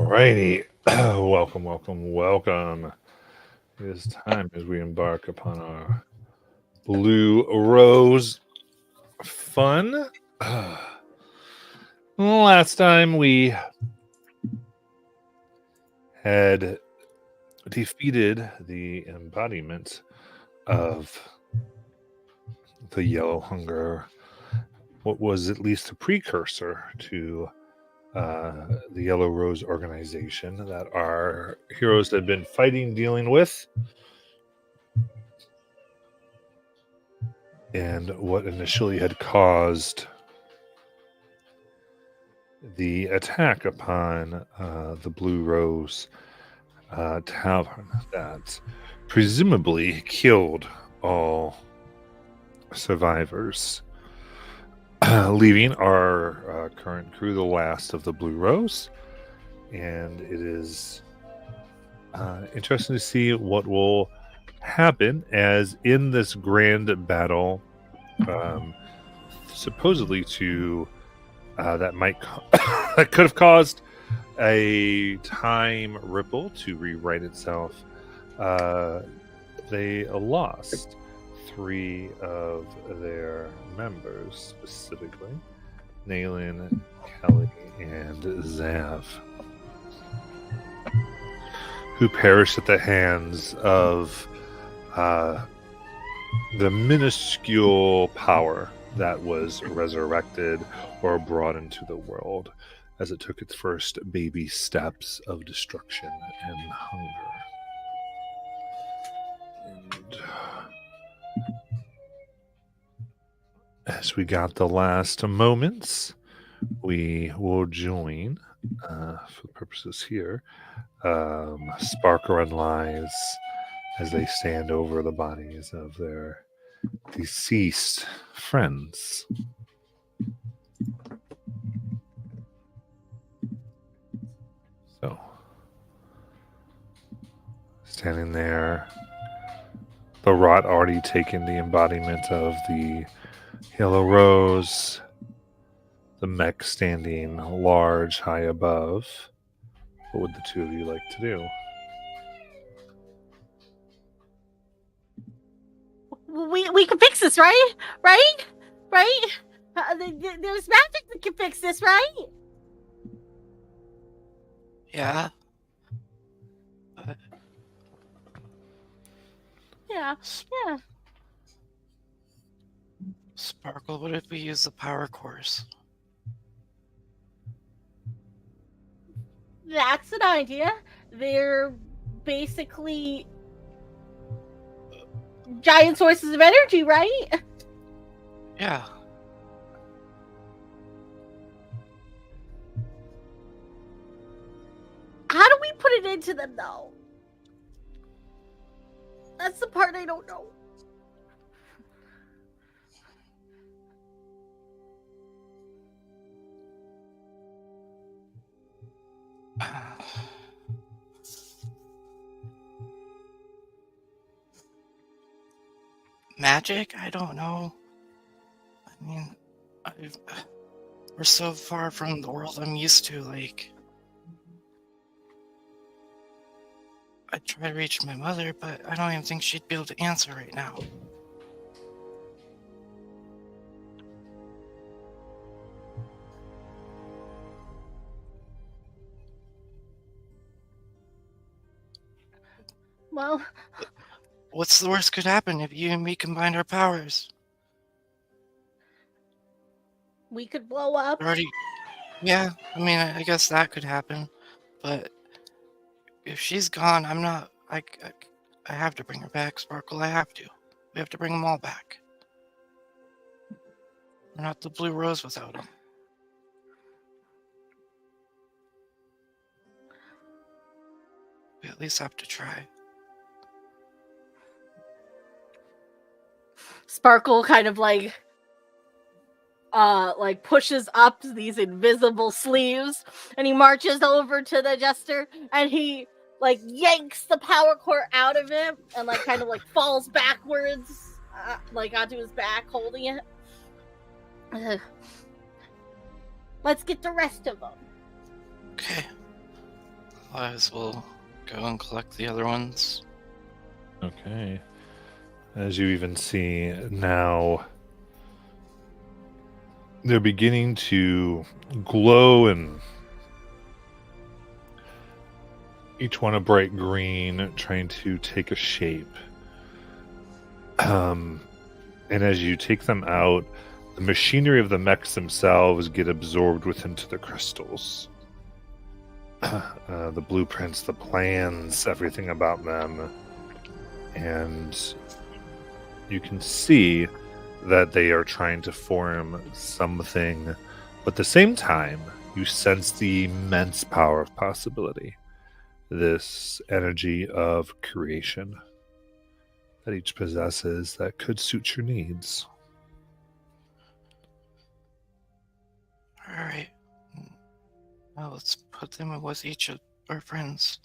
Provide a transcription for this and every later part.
Alrighty. welcome. It is time as we embark upon our Blue Rose fun. Last time we had defeated the embodiment of the Yellow Hunger, what was at least a precursor to the Yellow Rose organization that our heroes had been fighting, dealing with, and what initially had caused the attack upon the Blue Rose Tavern that presumably killed all survivors, leaving our current crew the last of the Blue Rose. And it is interesting to see what will happen as in this grand battle, supposedly to that that could have caused a time ripple to rewrite itself. They lost 3 of their members, specifically Nayland, Kelly, and Zav, who perished at the hands of the minuscule power that was resurrected or brought into the world as it took its first baby steps of destruction and hunger. And as we got the last moments, we will join, for the purposes here, Sparkle and Lies as they stand over the bodies of their deceased friends. So, standing there, Barat already taken the embodiment of the Yellow Rose, the mech standing large, high above. What would the two of you like to do? We can fix this, right? Right? There's magic that can fix this, right? Yeah. Yeah. Sparkle, what if we use the power cores? That's an idea. They're basically giant sources of energy, right? Yeah. How do we put it into them, though? That's the part I don't know. Magic? I don't know. I mean, we're so far from the world I'm used to, like... I try to reach my mother, but I don't even think she'd be able to answer right now. Well... What's the worst could happen if you and me combined our powers? We could blow up. Yeah, I mean, I guess that could happen. But if she's gone, I'm not... I have to bring her back, Sparkle. I have to. We have to bring them all back. We're not the Blue Rose without them. We at least have to try. Sparkle kind of like pushes up these invisible sleeves, and he marches over to the jester, and he like yanks the power core out of him, and like kind of like falls backwards, like onto his back, holding it. Let's get the rest of them. Okay. Otherwise, we'll go and collect the other ones. Okay. As you even see now, they're beginning to glow, and each one a bright green, trying to take a shape. And as you take them out, the machinery of the mechs themselves get absorbed into the crystals. The blueprints, the plans, everything about them. And you can see that they are trying to form something, but at the same time, you sense the immense power of possibility. This energy of creation that each possesses that could suit your needs. Alright. Now let's put them with each of our friends.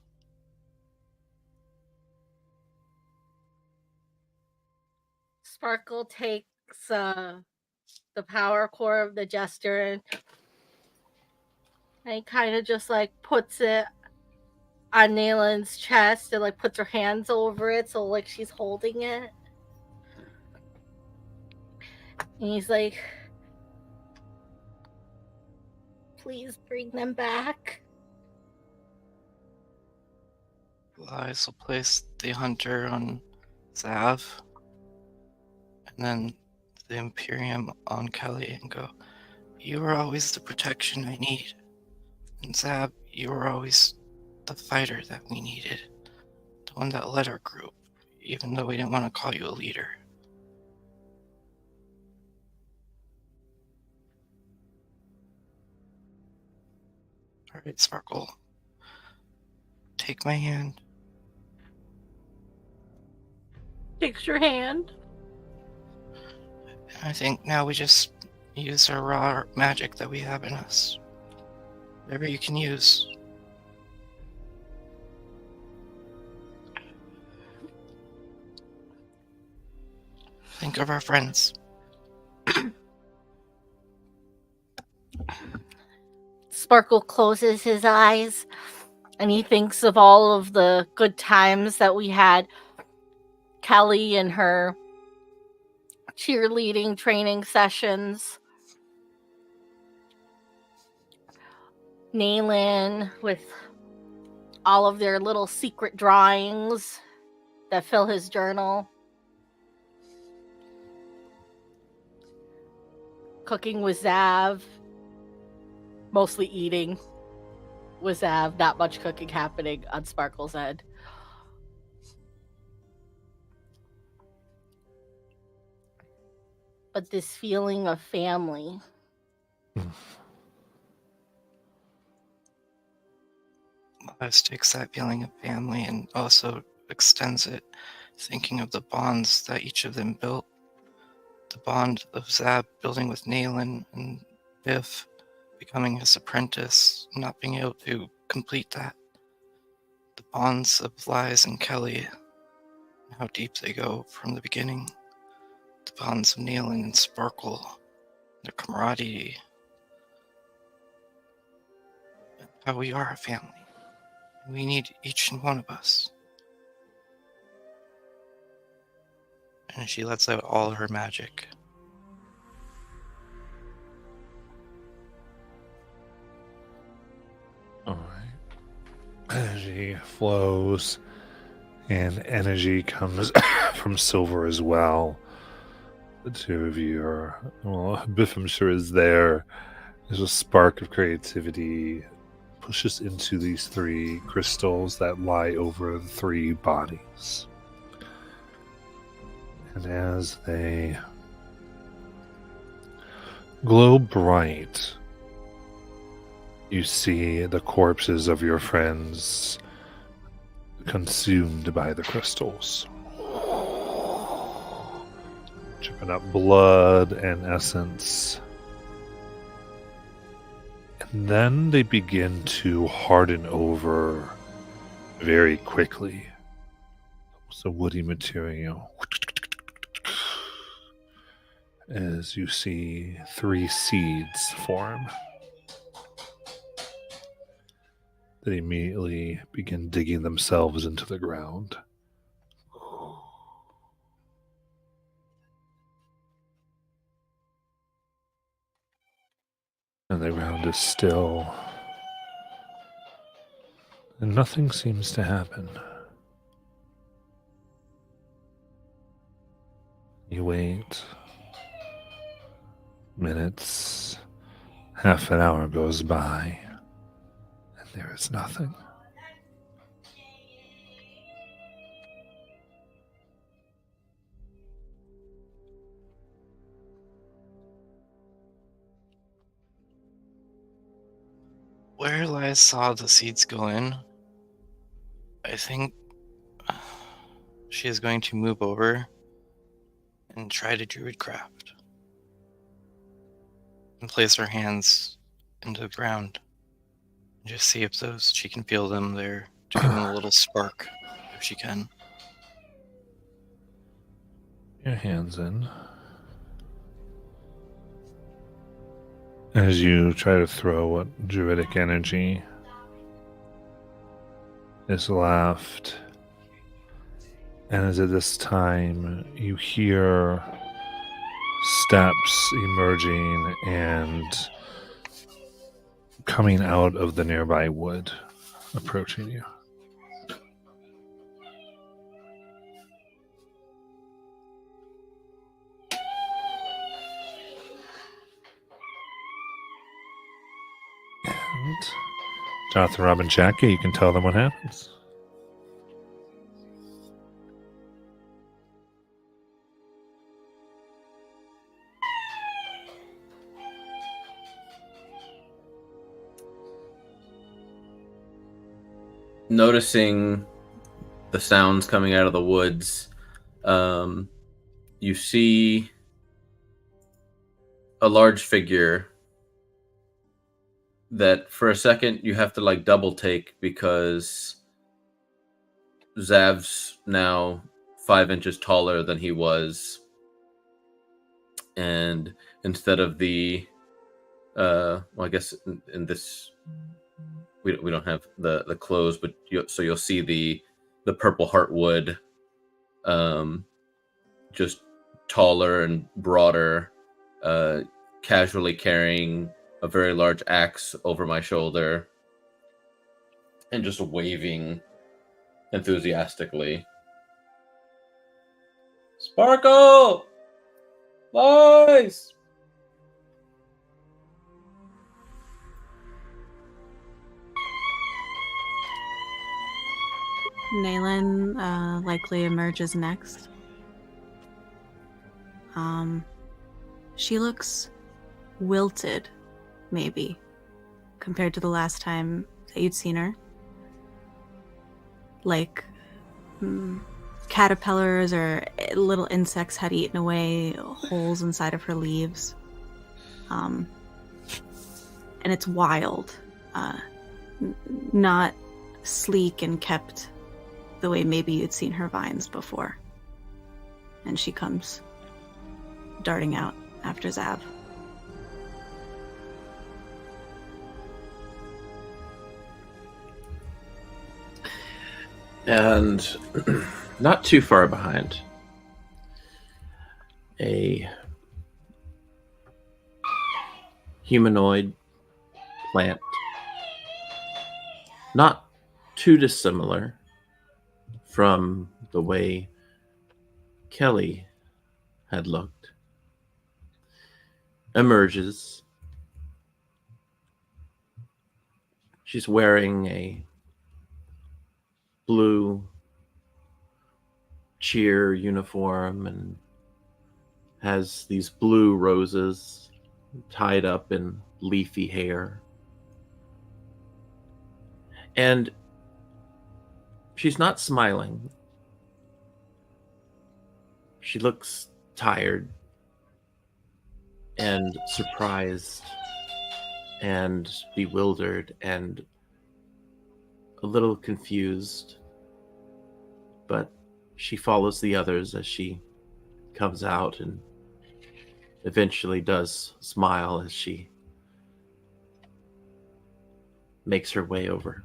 Sparkle takes the power core of the Jester and he kind of just like puts it on Nayland's chest and like puts her hands over it so like she's holding it. And he's like, please bring them back. Elias will place the hunter on Zav, and then the Imperium on Kelly and go, you were always the protection I need. And Zab, you were always the fighter that we needed. The one that led our group, even though we didn't want to call you a leader. Alright, Sparkle. Take my hand. Takes your hand. And I think now we just use our raw magic that we have in us. Whatever you can use. Think of our friends. Sparkle closes his eyes and he thinks of all of the good times that we had. Kelly and her cheerleading training sessions. Naylin with all of their little secret drawings that fill his journal. Cooking with Zav. Mostly eating with Zav. Not much cooking happening on Sparkle's end. But this feeling of family. Elias takes that feeling of family and also extends it, thinking of the bonds that each of them built. The bond of Zab building with Naylin and Biff, becoming his apprentice, not being able to complete that. The bonds of Lies and Kelly, how deep they go from the beginning. The bonds of Naylin and Sparkle, their camaraderie. How we are a family. We need each and one of us. And she lets out all her magic. All right. Energy flows, and energy comes from Silver as well. The two of you are, well, Biff, I'm sure, is there. There's a spark of creativity pushes into these three crystals that lie over the three bodies. And as they glow bright, you see the corpses of your friends consumed by the crystals, dripping up blood and essence. And then they begin to harden over very quickly. It's a woody material. As you see 3 seeds form. that immediately begin digging themselves into the ground. And the ground is still, and nothing seems to happen. You wait. Minutes, half an hour goes by, and there is nothing. Where Elias saw the seeds go in, I think she is going to move over and try to druidcraft. And place her hands into the ground. And just see if she can feel them there to give them a little spark, if she can. Your hands in. As you try to throw what druidic energy is left. And as at this time, you hear steps emerging and coming out of the nearby wood, approaching you. And Jonathan, Robin, Jackie, you can tell them what happens. Noticing the sounds coming out of the woods, you see a large figure that for a second you have to like double take because Zav's now 5 inches taller than he was, and instead of the well, I guess in this we don't have the clothes, but you'll see the purple heartwood, just taller and broader, casually carrying a very large axe over my shoulder, and just waving enthusiastically. Sparkle! Boys! Naylan likely emerges next. She looks wilted, maybe, compared to the last time that you'd seen her. Like caterpillars or little insects had eaten away holes inside of her leaves. And it's wild. Not sleek and kept the way maybe you'd seen her vines before. And she comes darting out after Zav. And not too far behind, a humanoid plant, not too dissimilar from the way Kelly had looked, emerges. She's wearing a blue cheer uniform and has these blue roses tied up in leafy hair. And she's not smiling. She looks tired and surprised and bewildered and a little confused, but she follows the others as she comes out and eventually does smile as she makes her way over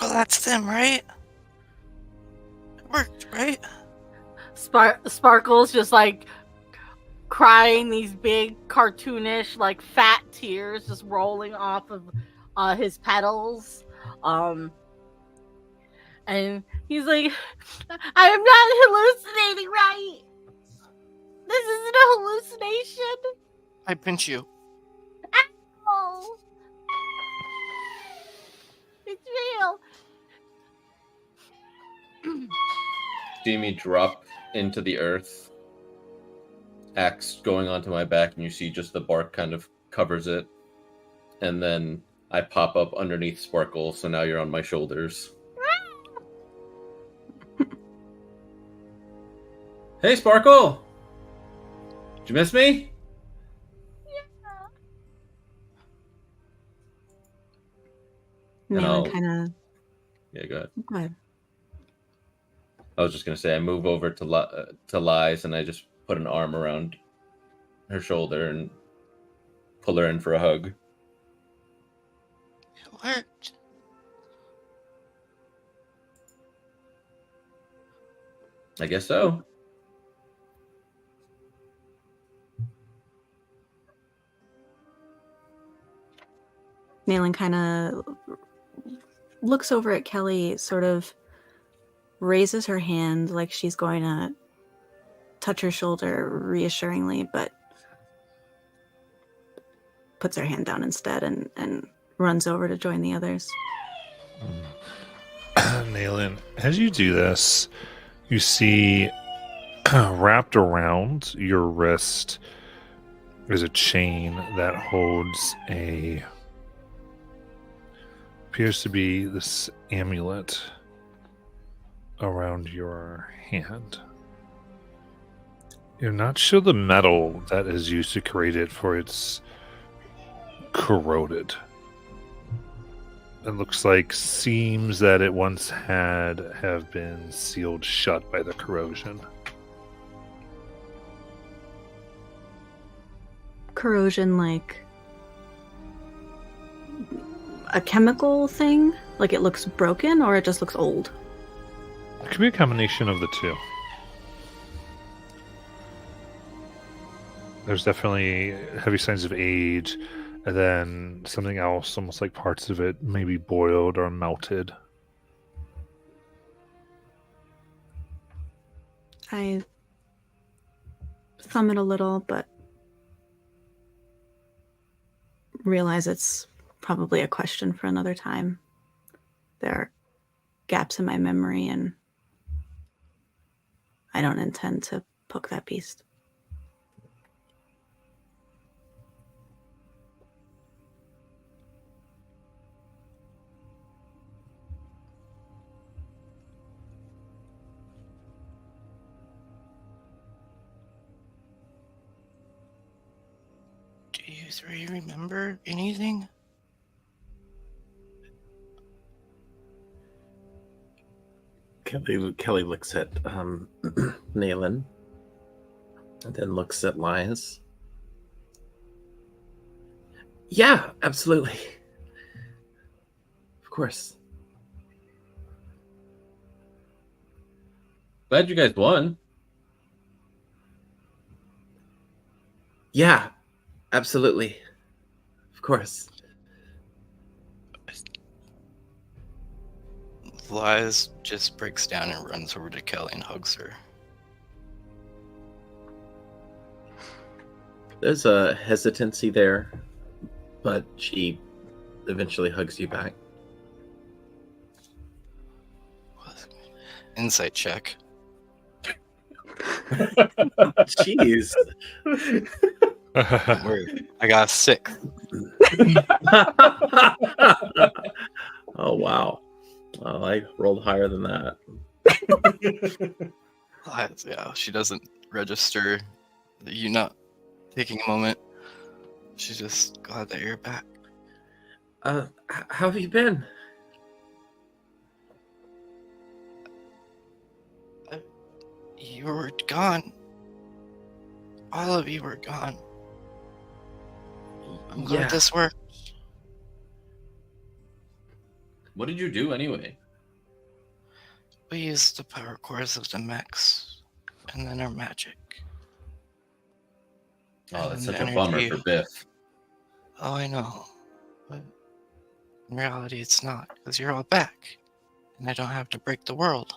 So that's them, right? It worked, right? Sparkle's just like crying these big cartoonish like fat tears just rolling off of his petals. And he's like, I am not hallucinating, right? This isn't a hallucination. I pinch you. Oh, it's real. See me drop into the earth, axe going onto my back, and you see just the bark kind of covers it. And then I pop up underneath Sparkle, so now you're on my shoulders. Hey, Sparkle! Did you miss me? And I'll- Nayland kind of. Yeah, go ahead. Go ahead. I was just gonna say I move over to Lies, and I just put an arm around her shoulder and pull her in for a hug. It worked. I guess so. Nayland kind of looks over at Kelly, sort of raises her hand like she's going to touch her shoulder reassuringly, but puts her hand down instead and runs over to join the others. Nayland, as you do this, you see wrapped around your wrist is a chain that holds appears to be this amulet around your hand. You're not sure the metal that is used to create it, for it's corroded. It looks like seams that it once had have been sealed shut by the corrosion. Corrosion, like a chemical thing? Like it looks broken, or it just looks old? It could be a combination of the two. There's definitely heavy signs of age, and then something else, almost like parts of it maybe boiled or melted. I thumb it a little, but realize it's probably a question for another time. There are gaps in my memory, and I don't intend to poke that beast. Do you three remember anything? Kelly looks at Nayland and then looks at Lias. Yeah, absolutely. Of course. Glad you guys won. Yeah, absolutely. Of course. Liz just breaks down and runs over to Kelly and hugs her. There's a hesitancy there, but she eventually hugs you back. Insight check. Jeez. Don't worry. I got a 6. Oh, wow. Well, I rolled higher than that. Liz, yeah, she doesn't register you not taking a moment. She's just glad that you're back. How have you been? You were gone. All of you were gone. I'm glad Yeah. this worked. What did you do anyway? We use the power cores of the mechs, and then our magic. Oh, that's And such a bummer energy. for Biff. Oh, I know. But in reality, it's not, because you're all back. And I don't have to break the world.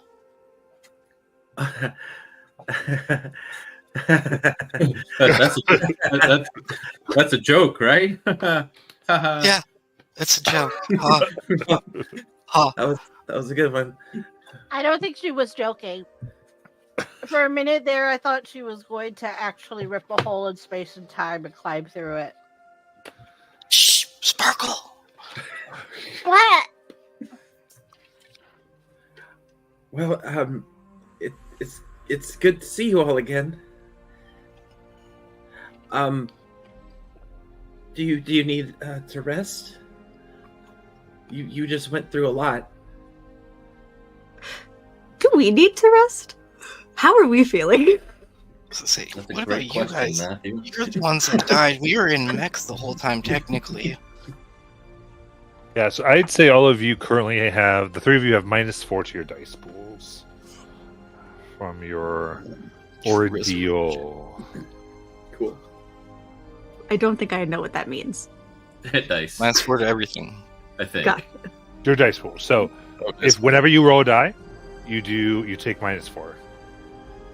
That's a joke, right? Yeah, it's a joke. Ha, ha. That was a good one. I don't think she was joking. For a minute there, I thought she was going to actually rip a hole in space and time and climb through it. Shh, Sparkle. What? Well, it's good to see you all again. Do you need to rest? You just went through a lot. Do we need to rest? How are we feeling? So say, That's a what great about you question, guys? Matthew. You're the ones that died. We were in mechs the whole time, technically. Yeah, so I'd say all of you currently have, the three of you have -4 to your dice pools from your ordeal. Cool. I don't think I know what that means. Hit dice, Last word to everything. I think. Got Your dice pool. So Okay. if whenever you roll a die, you take -4.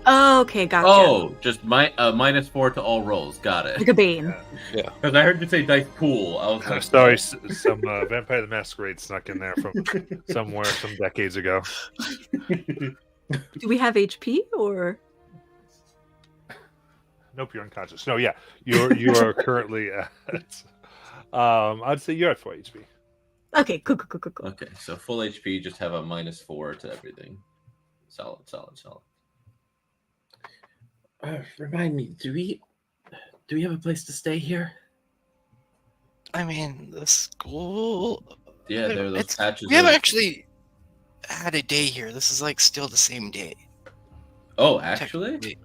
Oh, okay, gotcha. Oh, just -4 to all rolls. Got it. Like a Bane. Because I heard you say dice pool. I was like, Sorry, some Vampire the Masquerade snuck in there from somewhere some decades ago. Do we have HP or? Nope, you're unconscious. No, yeah, you are currently at. I'd say you're at 4 HP. Okay, cool. Okay, so full HP, just have a -4 to everything. Solid. Remind me, do we have a place to stay here? I mean, the school. Yeah, there are those patches. We haven't of- actually had a day here. This is like still the same day. Oh, actually? Technically.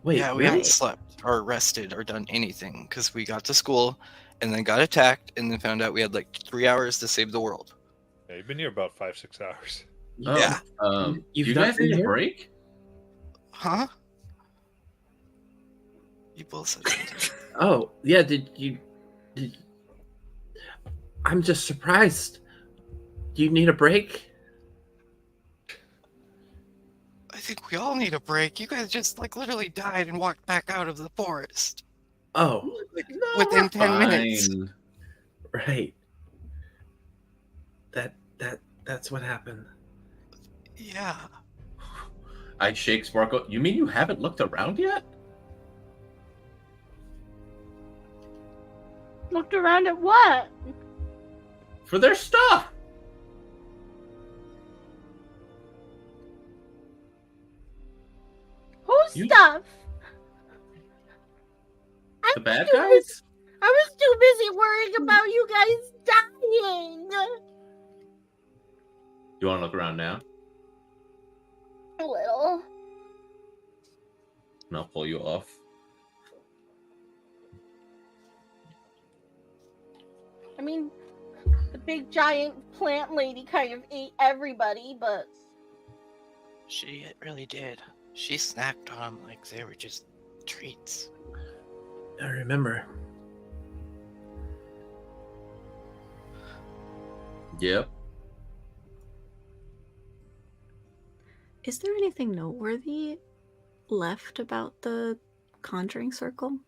Wait, Yeah, we really? haven't slept or rested or done anything because we got to school and then got attacked and then found out we had like 3 hours to save the world. Yeah, you've been here about 5-6 hours. Oh, Yeah. do You've you not guys been need a here? break? Huh? You both said something. Oh, yeah, did I'm just surprised. Do you need a break? I think we all need a break. You guys just like literally died and walked back out of the forest. Oh, Like No, within we're 10 minutes. fine. right. That's what happened. Yeah. I shake Sparkle. You mean you haven't looked around yet? Looked around at what? For their stuff. Whose You- stuff? The bad too guys? I was too busy worrying about you guys dying. You want to look around now? A little. And I'll pull you off. I mean, the big giant plant lady kind of ate everybody, but She really did. She snacked on them like they were just treats. I remember. Yep. Is there anything noteworthy left about the Conjuring Circle?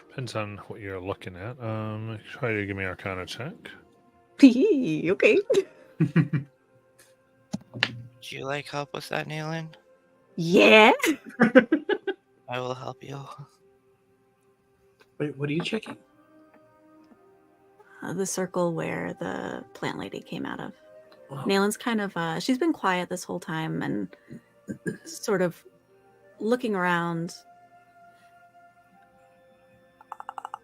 Depends on what you're looking at. Try to give me Arcana check. Okay. Do you like help with that, Nayland? Yeah. I will help you. Wait, what are you checking? The circle where the plant lady came out of. Oh, Nalen's kind of she's been quiet this whole time and sort of looking around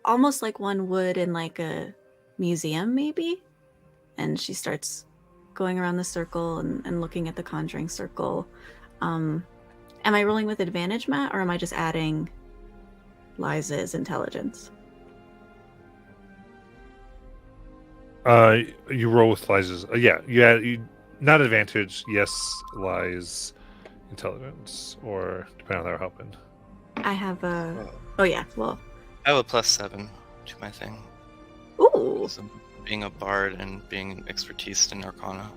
almost like one would in like a museum maybe. And she starts going around the circle and looking at the Conjuring Circle. Am I rolling with advantage, Matt, or am I just adding Liza's intelligence? You roll with Liza's. You not advantage. Yes, Lies intelligence, or depending on how they're helping. I have a. Oh yeah. Well. I have a +7 to my thing. Ooh. So being a bard and being expertise in Arcana.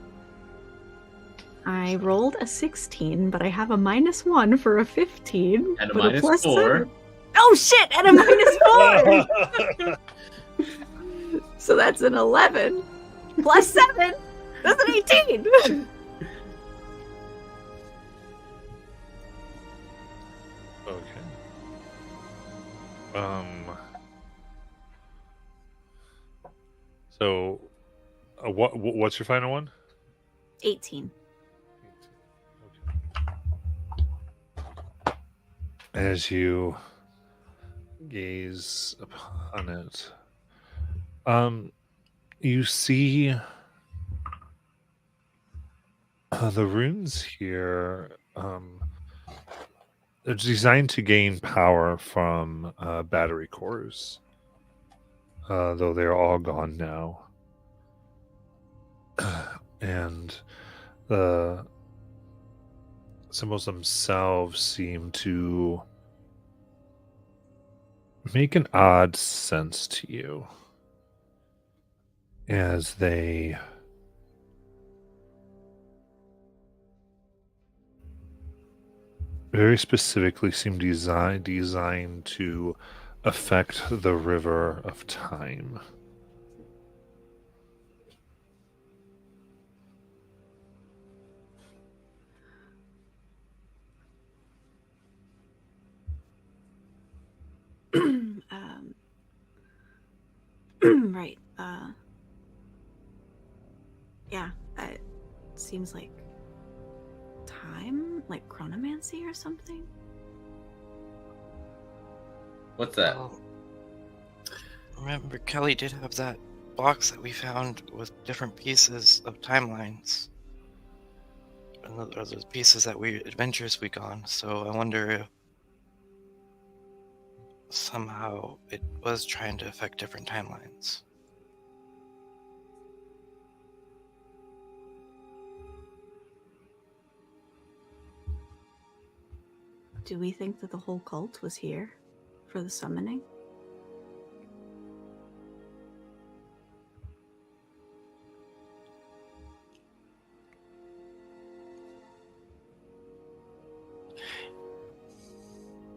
I rolled a 16, but I have a -1 for a 15. And a but -4. +7. Oh shit! And a -4. So that's an 11 +7. That's an 18. Okay. So, what's your final one? 18. As you gaze upon it, you see the runes here. They're designed to gain power from battery cores, though they're all gone now. And the symbols themselves seem to make an odd sense to you as they very specifically seem designed to affect the river of time. Right. Yeah. It seems like time, like chronomancy or something. What's that? Well, remember, Kelly did have that box that we found with different pieces of timelines. And those are the pieces that adventures we gone. So I wonder if somehow it was trying to affect different timelines. Do we think that the whole cult was here for the summoning?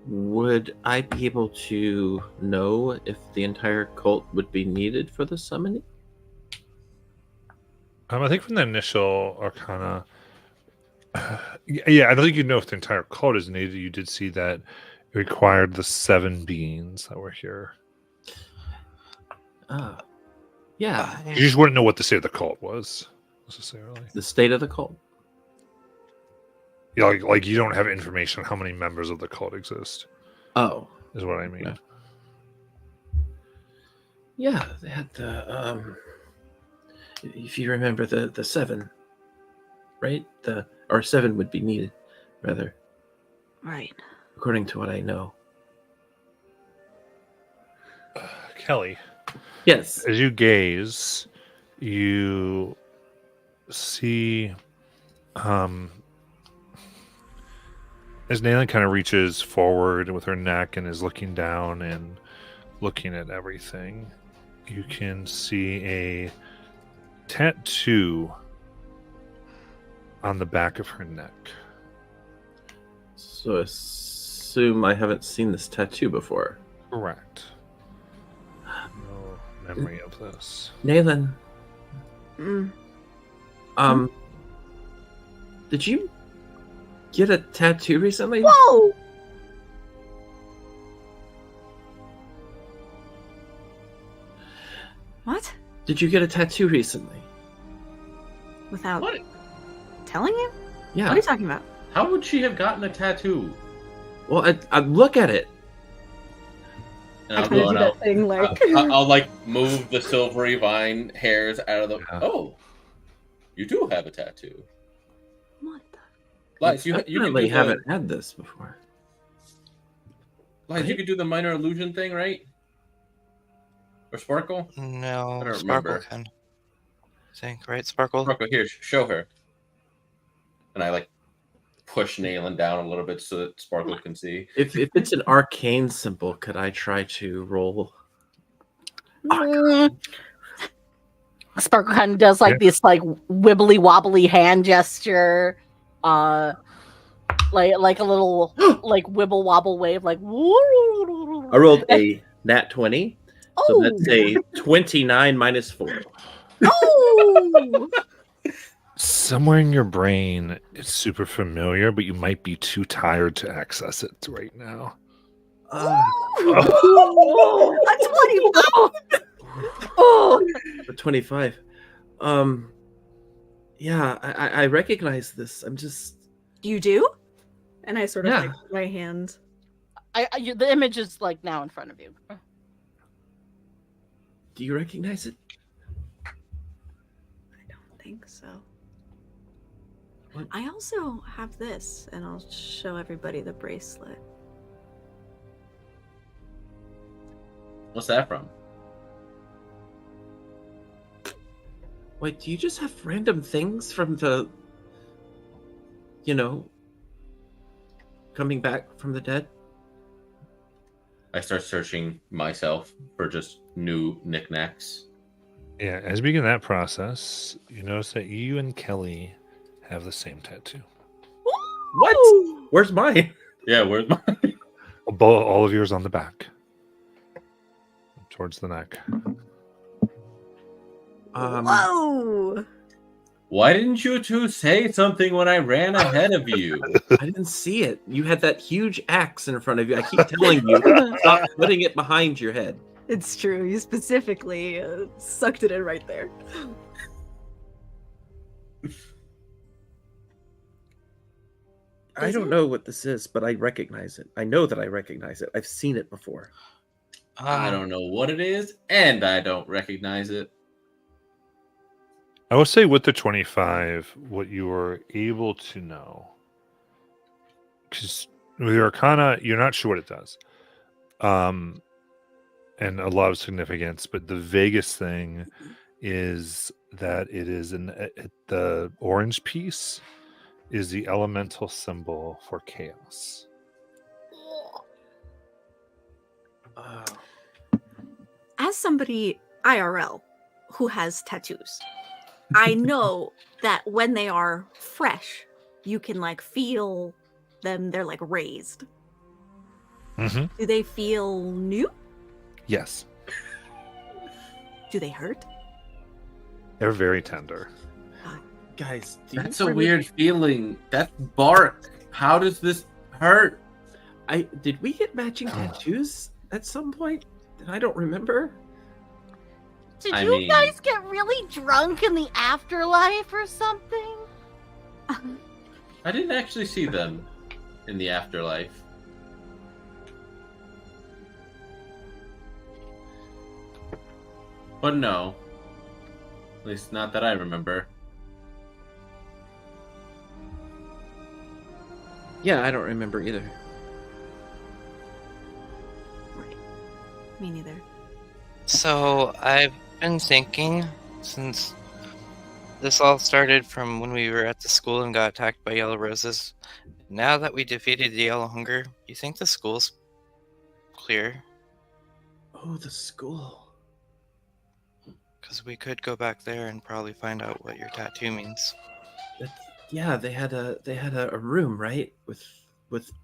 Would I be able to know if the entire cult would be needed for the summoning? I think from the initial Arcana, yeah, I don't think you know if the entire cult is needed. You did see that it required the 7 beings that were here. Yeah, You just wouldn't know what the state of the cult was necessarily. the state of the cult. Yeah, like you don't have information on how many members of the cult exist. Oh, Is what I mean. Yeah. yeah, they had the if you remember the 7, right? Or 7 would be needed, rather, Right. according to what I know. Kelly, Yes. as you gaze, you see as Nayland kind of reaches forward with her neck and is looking down and looking at everything, you can see a tattoo on the back of her neck. So assume I haven't seen this tattoo before. Correct. No memory of this. Nathan, Mm. Did you get a tattoo recently? Whoa! What? Did you get a tattoo recently? Without What? telling you? Yeah. What are you talking about? How would she have gotten a tattoo? Well, I look at it. And I I'll kind go of do and that thing like. I'll like move the silvery vine hairs out of the. Yeah. Oh, you do have a tattoo. What the? Lies, you I can do definitely the, haven't had this before. Lies, you could do the minor illusion thing, right? Or sparkle? No, I don't Sparkle remember. can. think, right, Sparkle? Sparkle, here, show her. And I like push Nayland down a little bit so that Sparkle can see. If it's an arcane symbol, could I try to roll? Mm. Sparkle kind of does like this like wibbly wobbly hand gesture, like a little like wibble wobble wave, like. I rolled a nat 20, so that's a 29 minus 4. Oh! Somewhere in your brain, it's super familiar, but you might be too tired to access it right now. Oh! A 25. Oh! A 25. Yeah, I recognize this. I'm just. You do? And I sort of Yeah. like put my hand. The image is like now in front of you. Do you recognize it? I don't think so. What? I also have this, and I'll show everybody the bracelet. What's that from? Wait, do you just have random things from the, you know, coming back from the dead? I start searching myself for just new knickknacks. Yeah, as we begin that process, you notice that you and Kelly have the same tattoo. What? Where's mine? Yeah, where's my? All of yours on the back, towards the neck. Whoa! Why didn't you two say something when I ran ahead of you? I didn't see it. You had that huge axe in front of you. I keep telling you, stop putting it behind your head. It's true. You specifically sucked it in right there. I don't know what this is, but I recognize it. I know that I recognize it. I've seen it before. I don't know what it is, and I don't recognize it. I will say with the 25, what you were able to know, because with your Arcana, you're not sure what it does. And a lot of significance, but the vaguest thing is that it is the orange piece is the elemental symbol for chaos. As somebody IRL who has tattoos, I know that when they are fresh, you can like feel them. They're like raised. Mm-hmm. Do they feel new? Yes, Do they hurt? they're very tender. Guys, That's a weird feeling. That's bark. How does this hurt? Did we get matching tattoos at some point that I don't remember? Did I you mean- guys get really drunk in the afterlife or something? I didn't actually see them in the afterlife. But no. At least not that I remember. Yeah, I don't remember either. Right. Me neither. So I've been thinking since this all started from when we were at the school and got attacked by yellow roses. Now that we defeated the yellow hunger, you think the school's clear? Oh, the school. Because we could go back there and probably find out what your tattoo means. Yeah, they had a room, right? With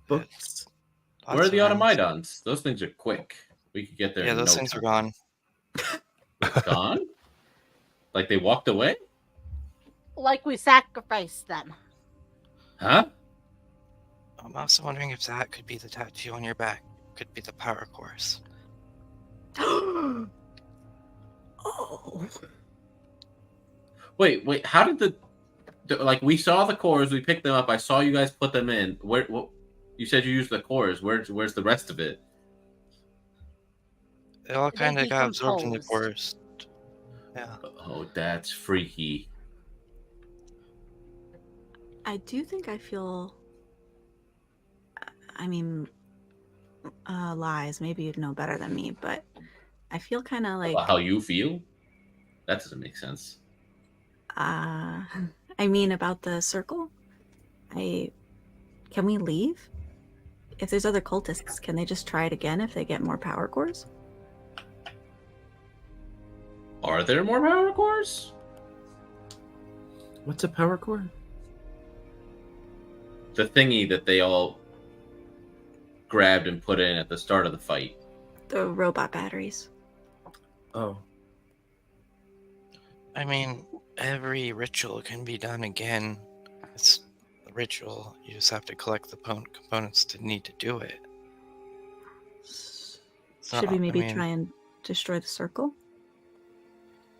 books. Lots Where are the of rooms. automatons? Those things are quick. We could get there. Yeah, in those no things time. are gone. Gone? Like they walked away? Like we sacrificed them. Huh? I'm also wondering if that could be the tattoo on your back. Could be the power course. Oh. Wait. How did the like we saw the cores? We picked them up. I saw you guys put them in. Where? What? You said you used the cores. Where's the rest of it? It all They kind of got absorbed in the decomposed. forest. Yeah. Oh, that's freaky. I do think I feel. I mean, lies. Maybe you'd know better than me, but I feel kind of like How you feel? That doesn't make sense. I mean about the circle. Can we leave? If there's other cultists, can they just try it again if they get more power cores? Are there more power cores? What's a power core? The thingy that they all grabbed and put in at the start of the fight. The robot batteries. Oh. I mean, every ritual can be done again. It's a ritual. You just have to collect the components to need to do it. Should we maybe try and destroy the circle?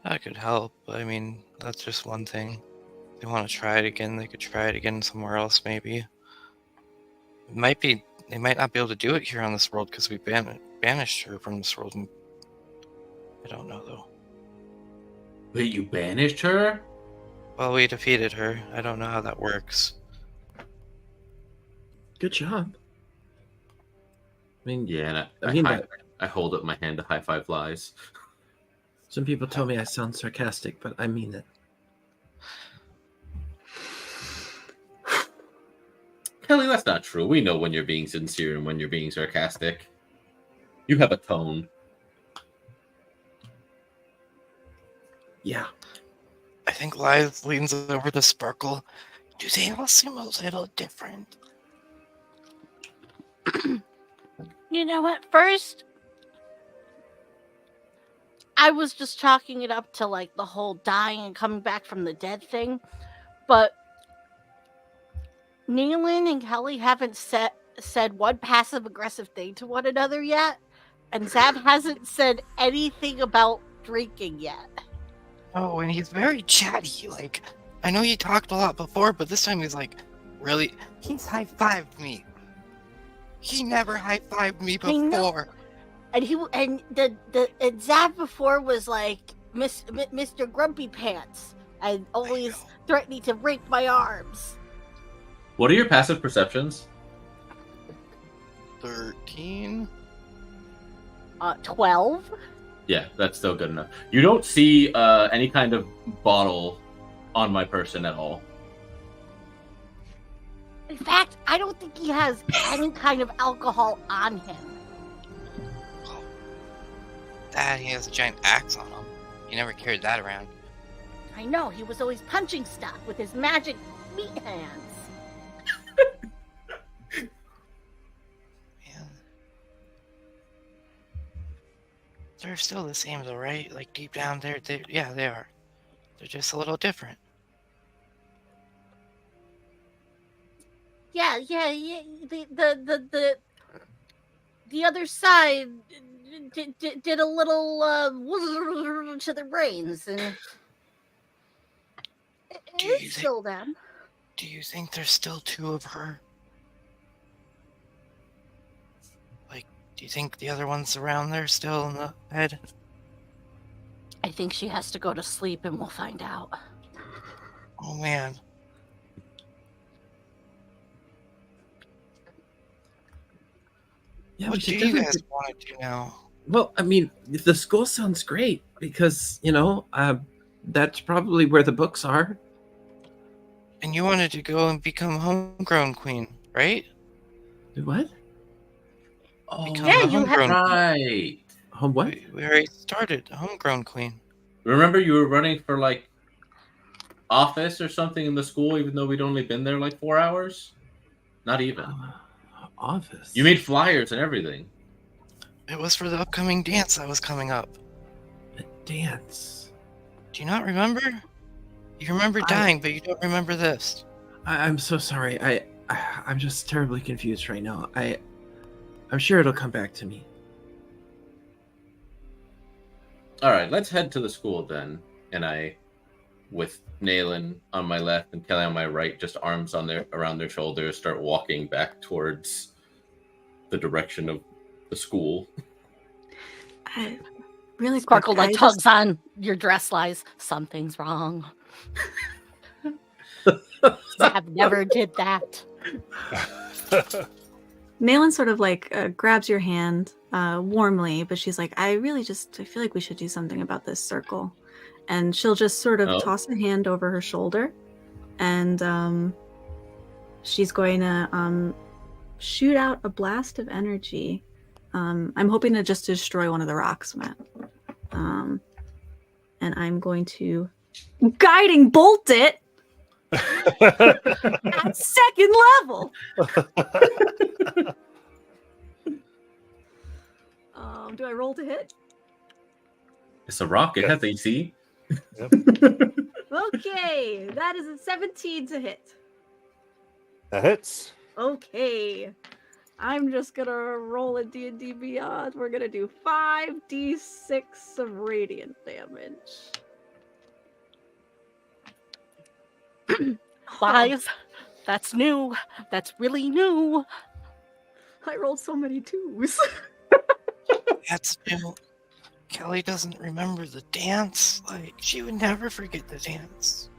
That could help. I mean, that's just one thing. If they want to try it again, they could try it again somewhere else, maybe. They might not be able to do it here on this world because we banished her from this world. I don't know, though. Wait, you banished her? Well, we defeated her. I don't know how that works. Good job. I mean, Yeah, and I mean I hold up my hand to high five lies. some people tell me I sound sarcastic, but I mean it. Kelly, that's not true. We know when you're being sincere and when you're being sarcastic. You have a tone. Yeah. I think Live leans over to Sparkle. Do they all seem a little different? You know, at first, I was just chalking it up to like the whole dying and coming back from the dead thing, but Nealon and Kelly haven't said one passive aggressive thing to one another yet, and Zab hasn't said anything about drinking yet. Oh, and he's very chatty. Like, I know he talked a lot before, but this time he's like, really? He's high-fived me. He never high-fived me I know. before. And and Zab before was like Mr. Grumpy Pants and always threatening to break my arms. What are your passive perceptions? 13? 12. Yeah, that's still good enough. You don't see any kind of bottle on my person at all. In fact, I don't think he has any kind of alcohol on him. Dad, he has a giant axe on him. He never carried that around. I know, he was always punching stuff with his magic meat hands. Man. They're still the same though, right? Like deep down there, yeah, they are. They're just a little different. Yeah. The other side did a little to their brains, and it's still them. Do you think there's still two of her? Like, do you think the other one's around there still in the head? I think she has to go to sleep, and we'll find out. Oh man. Yeah, What we do should you definitely guys want to do now? Well, I mean, the school sounds great because, that's probably where the books are. And you wanted to go and become homegrown queen, right? What? Become Yeah, the you have- homegrown Right. What? We already started homegrown queen. Remember you were running for like office or something in the school, even though we'd only been there like 4 hours? Not even. Office. You made flyers and everything. It was for the upcoming dance that was coming up. a dance. Do you not remember? You remember dying, but you don't remember this. I'm so sorry. I'm just terribly confused right now. I'm sure it'll come back to me. All right, let's head to the school then. And I, with Nayland on my left and Kelly on my right, just arms on around their shoulders, start walking back towards the direction of the school. Really Sparkle quick, like I tugs just- on your dress lies. Something's wrong. Zab never did that. Nayland sort of like grabs your hand warmly, but she's like, I feel like we should do something about this circle. and she'll just sort of Oh. toss a hand over her shoulder, and she's going to shoot out a blast of energy. I'm hoping to just destroy one of the rocks, Matt. And I'm going to guiding bolt it at second level. Do I roll to hit? It's a rock. It Yes. has AC. Okay, that is a 17 to hit. That hits. Okay, I'm just gonna roll a D&D Beyond. We're gonna do 5d6 of radiant damage. Lies. That's new. That's really new. I rolled so many twos. That's new. Kelly doesn't remember the dance. Like, she would never forget the dance.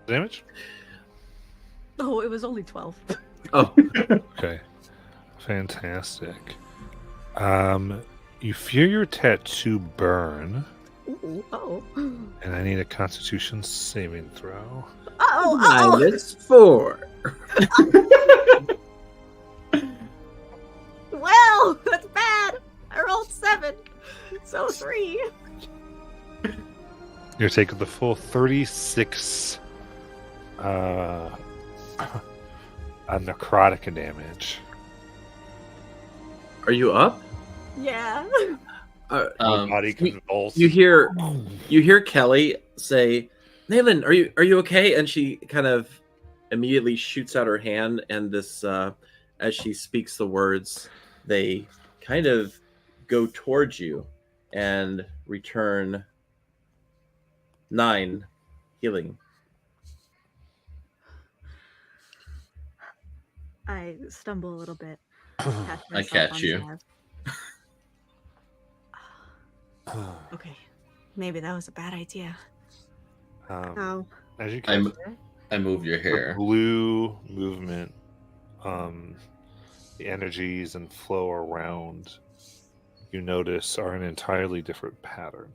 Damage? Oh, it was only 12. Oh, Okay. Fantastic. You feel your tattoo burn, Ooh, oh. and I need a Constitution saving throw. Oh, -4. well, that's bad. I rolled 7, so 3. You're taking the full 36 necrotic damage. Are you up? Yeah. Your body you, convulses. you hear Kelly say, "Nayland, are you okay?" And she kind of immediately shoots out her hand, and this as she speaks the words, they kind of go towards you and return 9 healing. I stumble a little bit. I catch you. Okay. Maybe that was a bad idea. As you I'm- catch her, I move your the hair. blue movement, the energies and flow around, you notice are an entirely different pattern.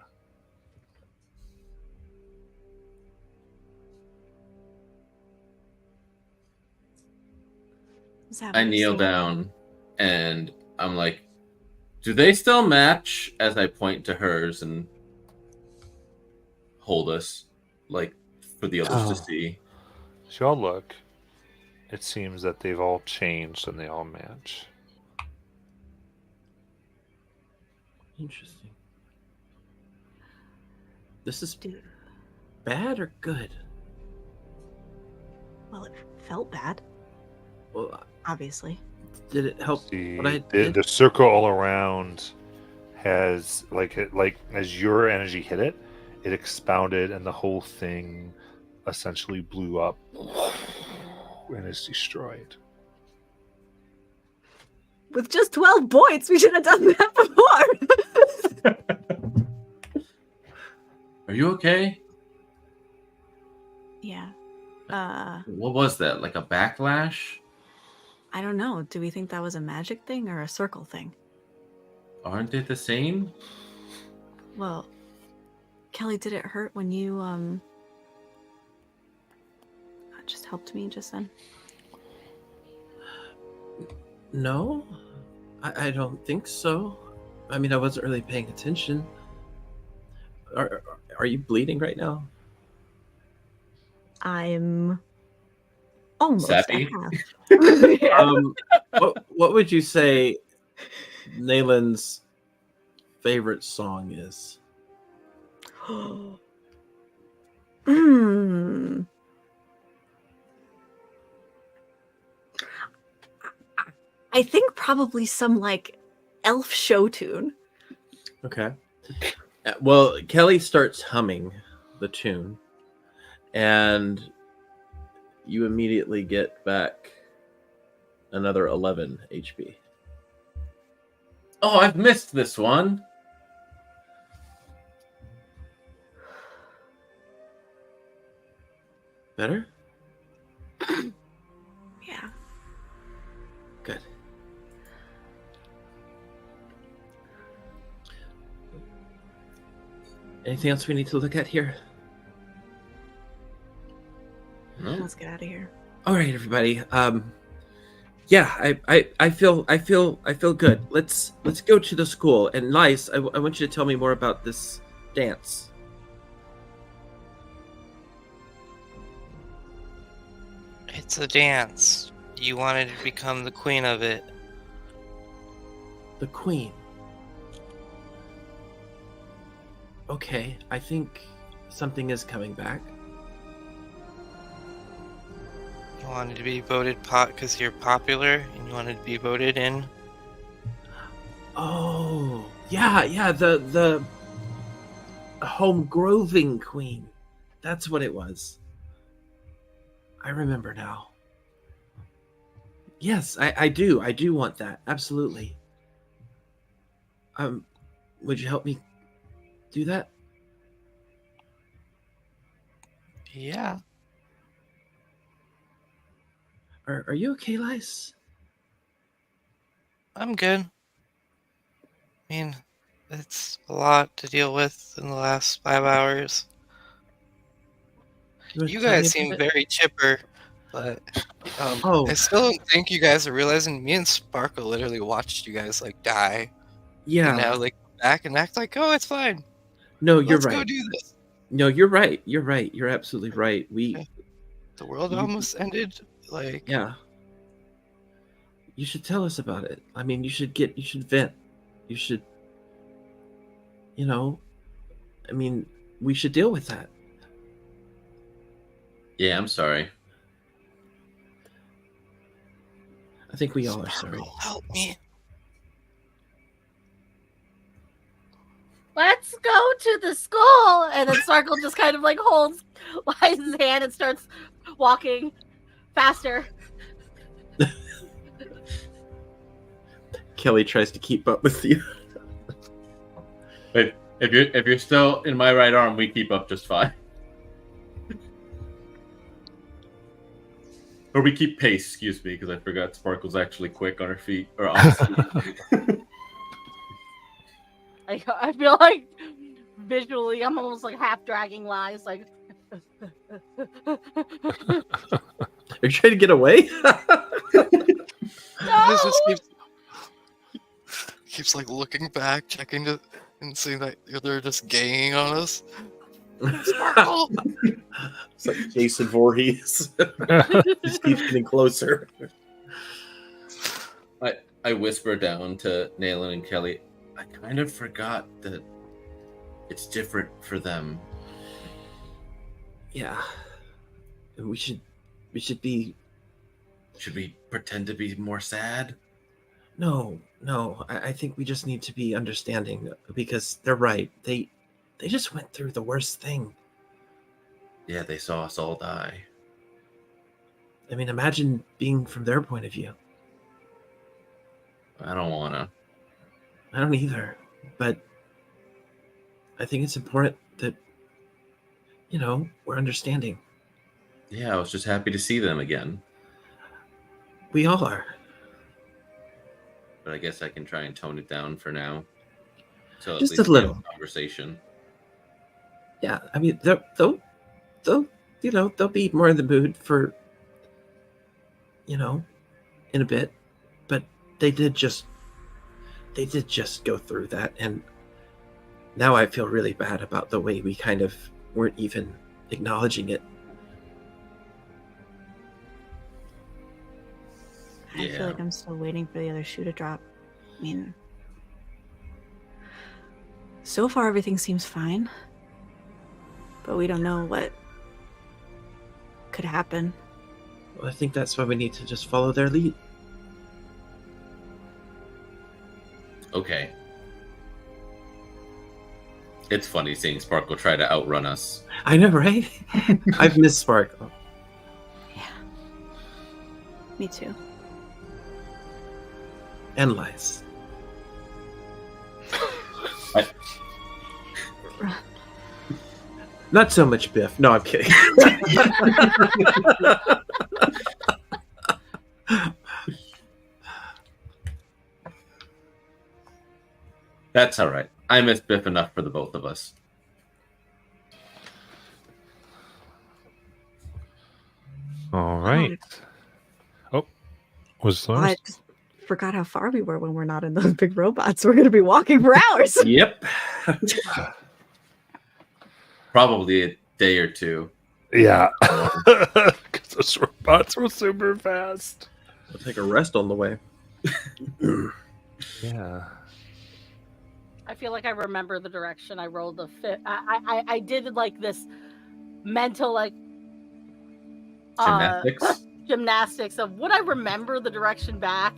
Is that I what you're kneel saying? down and I'm like, do they still match? As I point to hers and hold us, like, for the others to see. As you all look, it seems that they've all changed and they all match. Interesting. This is Dude. bad or good? Well, it felt bad, Well, obviously. did it help? The, What I the, did? the circle all around has like as your energy hit it, it expounded and the whole thing essentially blew up and is destroyed. With just 12 points, we should have done that before. Are you okay? Yeah. What was that? Like a backlash? I don't know. Do we think that was a magic thing or a circle thing? Aren't they the same? Well, Kelly, did it hurt when you just helped me just then? No, I don't think so. I mean, I wasn't really paying attention. Are you bleeding right now? I'm almost Sappy? at half. What would you say Nayland's favorite song is? Hmm. I think probably some like elf show tune. Okay. Well, Kelly starts humming the tune, and you immediately get back another 11 HP. Oh, I've missed this one. Better? Yeah. Good. Anything else we need to look at here? No? Let's get out of here. All right, everybody. Yeah, I feel good. Let's go to the school. And Lice, I want you to tell me more about this dance. It's a dance. You wanted to become the queen of it. The queen. Okay, I think something is coming back. You wanted to be voted pot because you're popular, and you wanted to be voted in. Oh, yeah, the home groving queen. That's what it was. I remember now. Yes, I do want that. Absolutely. Would you help me do that? Yeah. Are you okay, Lice? I'm good. I mean, it's a lot to deal with in the last 5 hours. wanna You tell me guys seem about it? very chipper, but Oh. I still don't think you guys are realizing me and Sparkle literally watched you guys like die. Yeah. And now like back and act like, oh, it's fine. No, you're Let's right. go do this. No, you're right. You're right. You're absolutely right. The world You- almost ended. Like, Yeah. You should tell us about it. I mean, you should vent. You should, I mean, we should deal with that. Yeah, I'm sorry. I think we all are sorry. Sparkle, help me. Let's go to the school. And then Sparkle just kind of like holds Liza's hand and starts walking faster. Kelly tries to keep up with you. Wait, if you're still in my right arm, we keep up just fine. Or we keep pace, excuse me, because I forgot Sparkle's actually quick on her feet or on her feet. I feel like visually I'm almost like half dragging Lies, like Are you trying to get away? Liz just keeps like looking back, checking to and seeing that they're just ganging on us. Sparkle! It's like Jason Voorhees. Just keeps getting closer. I whisper down to Nayland and Kelly, I kind of forgot that it's different for them. Yeah. We should be. Should we pretend to be more sad? No. I think we just need to be understanding because they're right. They just went through the worst thing. Yeah, they saw us all die. I mean, imagine being from their point of view. I don't wanna. I don't either, but I think it's important that, we're understanding. Yeah, I was just happy to see them again. We all are. But I guess I can try and tone it down for now. So at Just least a we have little. conversation. Yeah, I mean, they'll be more in the mood for, in a bit, but they did just go through that, and now I feel really bad about the way we kind of weren't even acknowledging it. I Yeah. feel like I'm still waiting for the other shoe to drop. I mean, so far everything seems fine, but we don't know what could happen. Well, I think that's why we need to just follow their lead. Okay. It's funny seeing Sparkle try to outrun us. I know, right? I've missed Sparkle. Yeah. Me too. And Lice. Not so much Biff. No, I'm kidding. That's all right. I miss Biff enough for the both of us. All right. Oh, was I Lars? just forgot how far we were when we're not in those big robots. We're going to be walking for hours. Yep. Probably a day or two. Yeah. Because those robots were super fast. We'll take a rest on the way. Yeah. I feel like I remember the direction I rolled the fit. I did like this mental like Gymnastics. gymnastics of would I remember the direction back?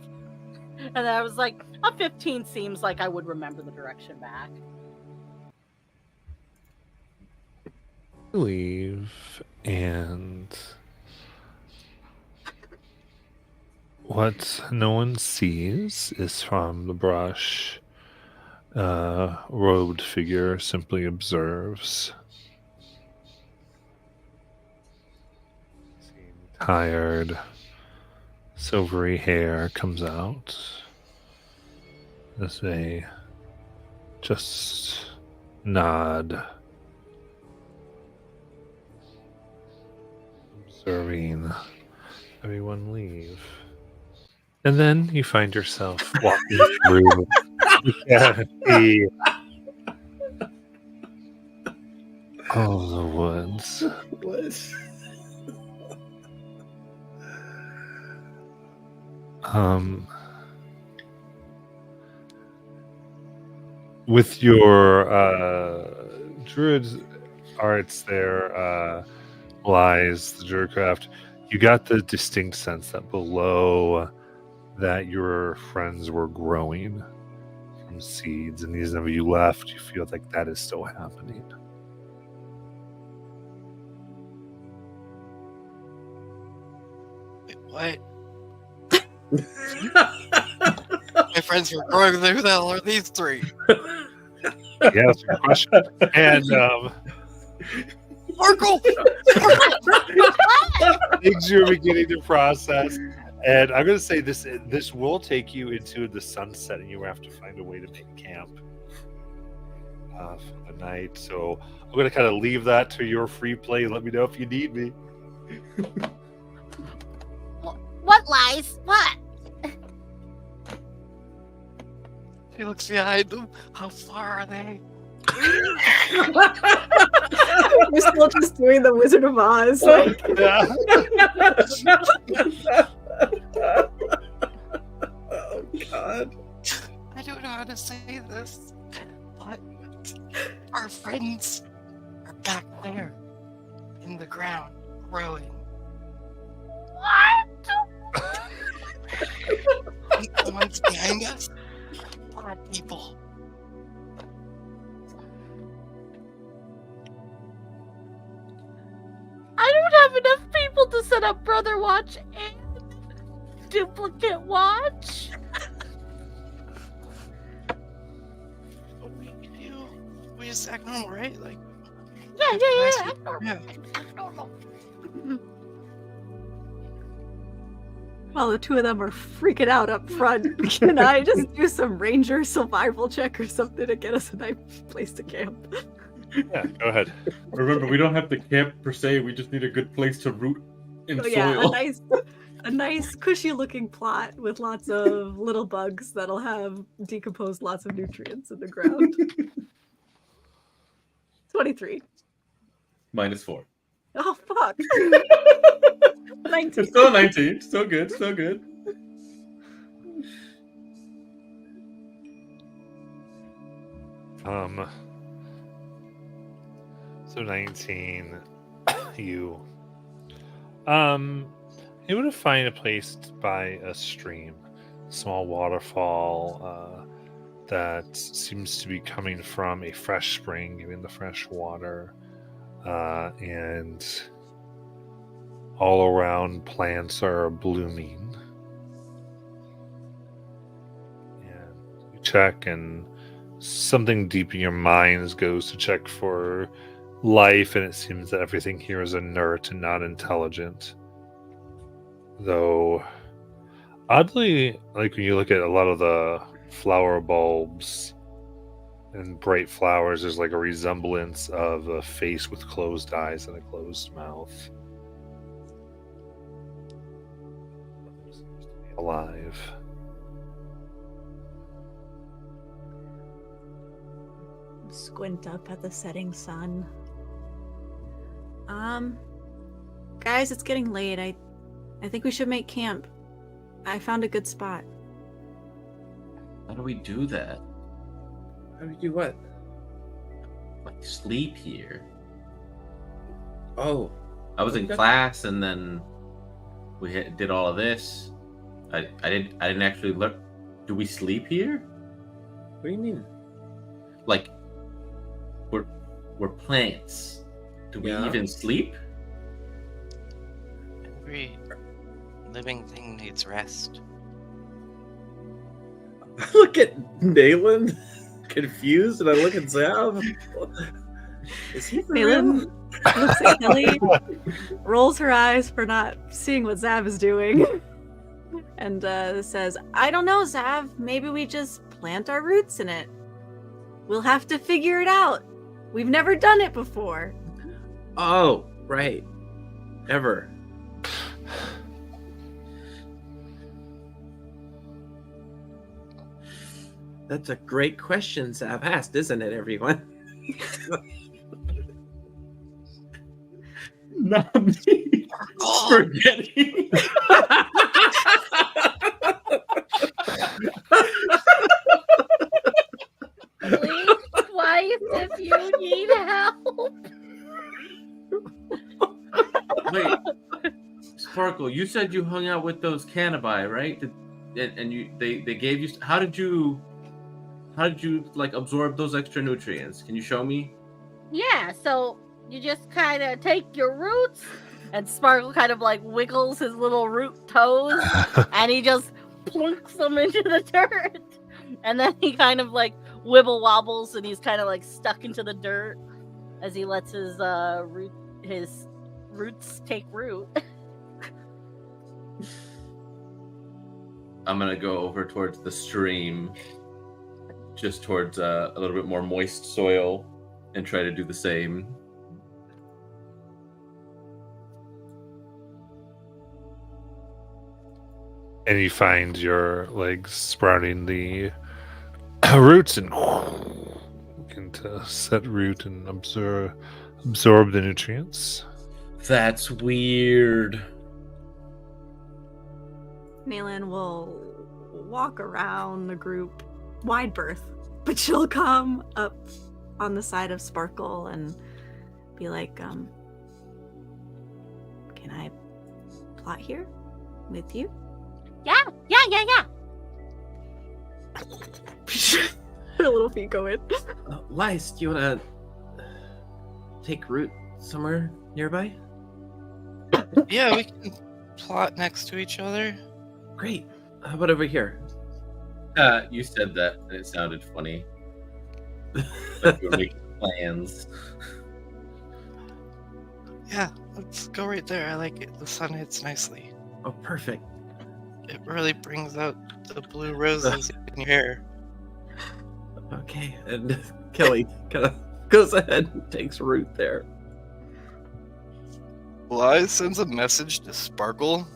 And then I was like, a 15 seems like I would remember the direction back. Leave and what no one sees is from the brush. Robed figure simply observes. Tired, silvery hair comes out as they just nod, observing everyone leave. And then you find yourself walking through the woods. With your druid arts there, lies the druidcraft, you got the distinct sense that below that your friends were growing from seeds, and even though you left, you feel like that is still happening. Wait, what? My friends were growing. Who the hell are these three? Yeah, that's a good question. And Sparkle! things you're beginning to process. And I'm going to say this will take you into the sunset, and you have to find a way to make camp for the night. So I'm going to kind of leave that to your free play. Let me know if you need me. What lies? What? He looks behind them. How far are they? We're still just doing the Wizard of Oz. Like, Oh God. I don't know how to say this, but our friends are back there in the ground growing. What? The ones behind us are people. I don't have enough people to set up Brother Watch and Duplicate Watch. We just act normal, right? Like, Yeah. Yeah. Act normal. while the two of them are freaking out up front, can I just do some ranger survival check or something to get us a nice place to camp? Yeah, go ahead. Remember, we don't have to camp per se. We just need a good place to root in Oh yeah, a nice cushy looking plot with lots of little bugs that'll have decomposed lots of nutrients in the ground. 23. -4. Oh fuck. 19. It's still 19. Still good. Still good. So 19, you able to find a place by a stream, small waterfall that seems to be coming from a fresh spring, giving the fresh water, and all around plants are blooming. And you check, and something deep in your minds goes to check for life, and it seems that everything here is inert and not intelligent. Though, oddly, like when you look at a lot of the flower bulbs and bright flowers, there's like a resemblance of a face with closed eyes and a closed mouth. Seems to be alive. Squint up at the setting sun. Guys, it's getting late. I think we should make camp. I found a good spot. How do we do that? How do you do what? Like sleep here? Oh, I was in Okay. class, and then we did all of this. I didn't actually look. Do we sleep here? what do you mean? Like, we're plants. Do we Yeah. even sleep? Every living thing needs rest. I look at Nayland, confused, and I look at Zav. Is he for real? Nayland looks at Kelly, rolls her eyes for not seeing what Zav is doing, and says, I don't know, Zav. Maybe we just plant our roots in it. We'll have to figure it out. We've never done it before. Oh, right. Ever. That's a great question Zav asked, isn't it, everyone? Not me. Spaghetti. Blink twice if you need help. Wait, Sparkle, you said you hung out with those Cannabis, right? They gave you. How did you like absorb those extra nutrients? Can you show me? Yeah, so you just kind of take your roots, and Sparkle kind of like wiggles his little root toes, and he just plunks them into the dirt. And then he kind of like wibble wobbles, and he's kind of like stuck into the dirt as he lets his roots take root. I'm gonna go over towards the stream, just towards a little bit more moist soil, and try to do the same. And you find your legs sprouting the roots and begin to set root and absorb the nutrients. That's weird. Nayland will walk around the group, wide berth, but she'll come up on the side of Sparkle and be like, can I plot here with you? Yeah. Her little feet go in. Lice, do you want to take root somewhere nearby? Yeah, we can plot next to each other. Great. How about over here? You said that, and it sounded funny. Like you were making plans. Yeah, let's go right there. I like it. The sun hits nicely. Oh, perfect. It really brings out the blue roses in your hair. Okay, and Kelly kind of goes ahead and takes root there. Bly sends a message to Sparkle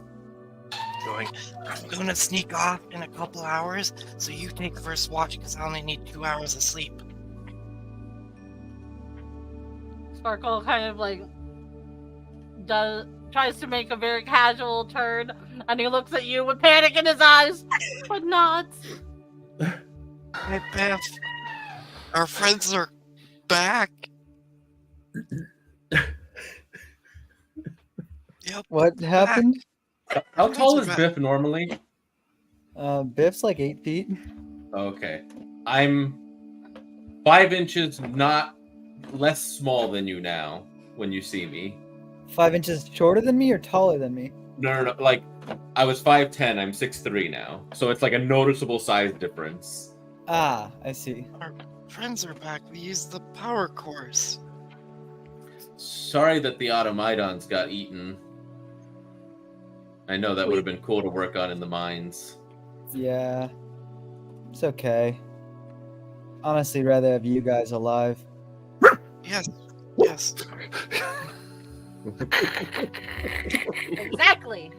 going, I'm going to sneak off in a couple hours, so you take first watch because I only need 2 hours of sleep. Sparkle kind of like tries to make a very casual turn, and he looks at you with panic in his eyes, but not. Hey, Beth, our friends are back. Yep. What happened? How tall is Biff normally? Biff's like 8 feet. Okay. I'm 5 inches, not less small than you now when you see me. 5 inches shorter than me or taller than me? No. Like, I was 5'10", I'm 6'3" now. So it's like a noticeable size difference. Ah, I see. Our friends are back. We used the power course. Sorry that the Automidons got eaten. I know that would have been cool to work on in the mines. Yeah. It's okay. Honestly, rather have you guys alive. Yes. Yes. Exactly.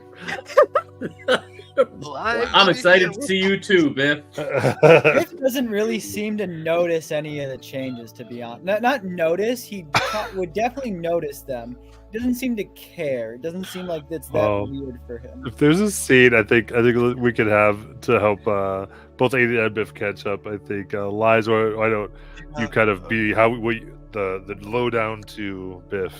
I'm excited to see you too, Biff. Biff doesn't really seem to notice any of the changes, to be honest. Not notice, he would definitely notice them. He doesn't seem to care. It doesn't seem like it's that Oh. weird for him. If there's a scene, I think we could have to help both Aiden and Biff catch up. I think Liza, why don't you kind of be the lowdown to Biff?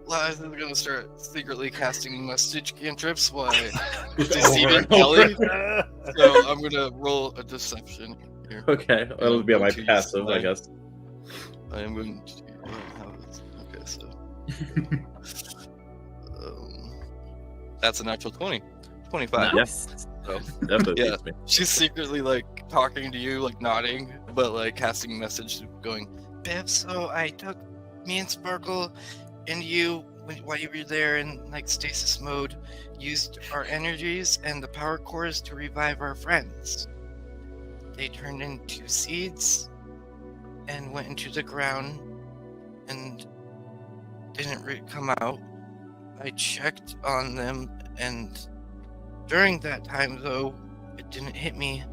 Liza's gonna start secretly casting message cantrips while Over deceiving and Kelly. over. So I'm gonna roll a deception here. Okay, that'll be on my Go to passive, I slide. guess. I am going to have this. Okay, so that's an actual 20. 25. Yes, So definitely Yeah. beats me. she's secretly like talking to you, like nodding, but like casting message going, Biff, so I took me and Sparkle and you while you were there in like stasis mode, used our energies and the power cores to revive our friends. They turned into seeds and went into the ground and didn't come out. I checked on them, and during that time, though, it didn't hit me.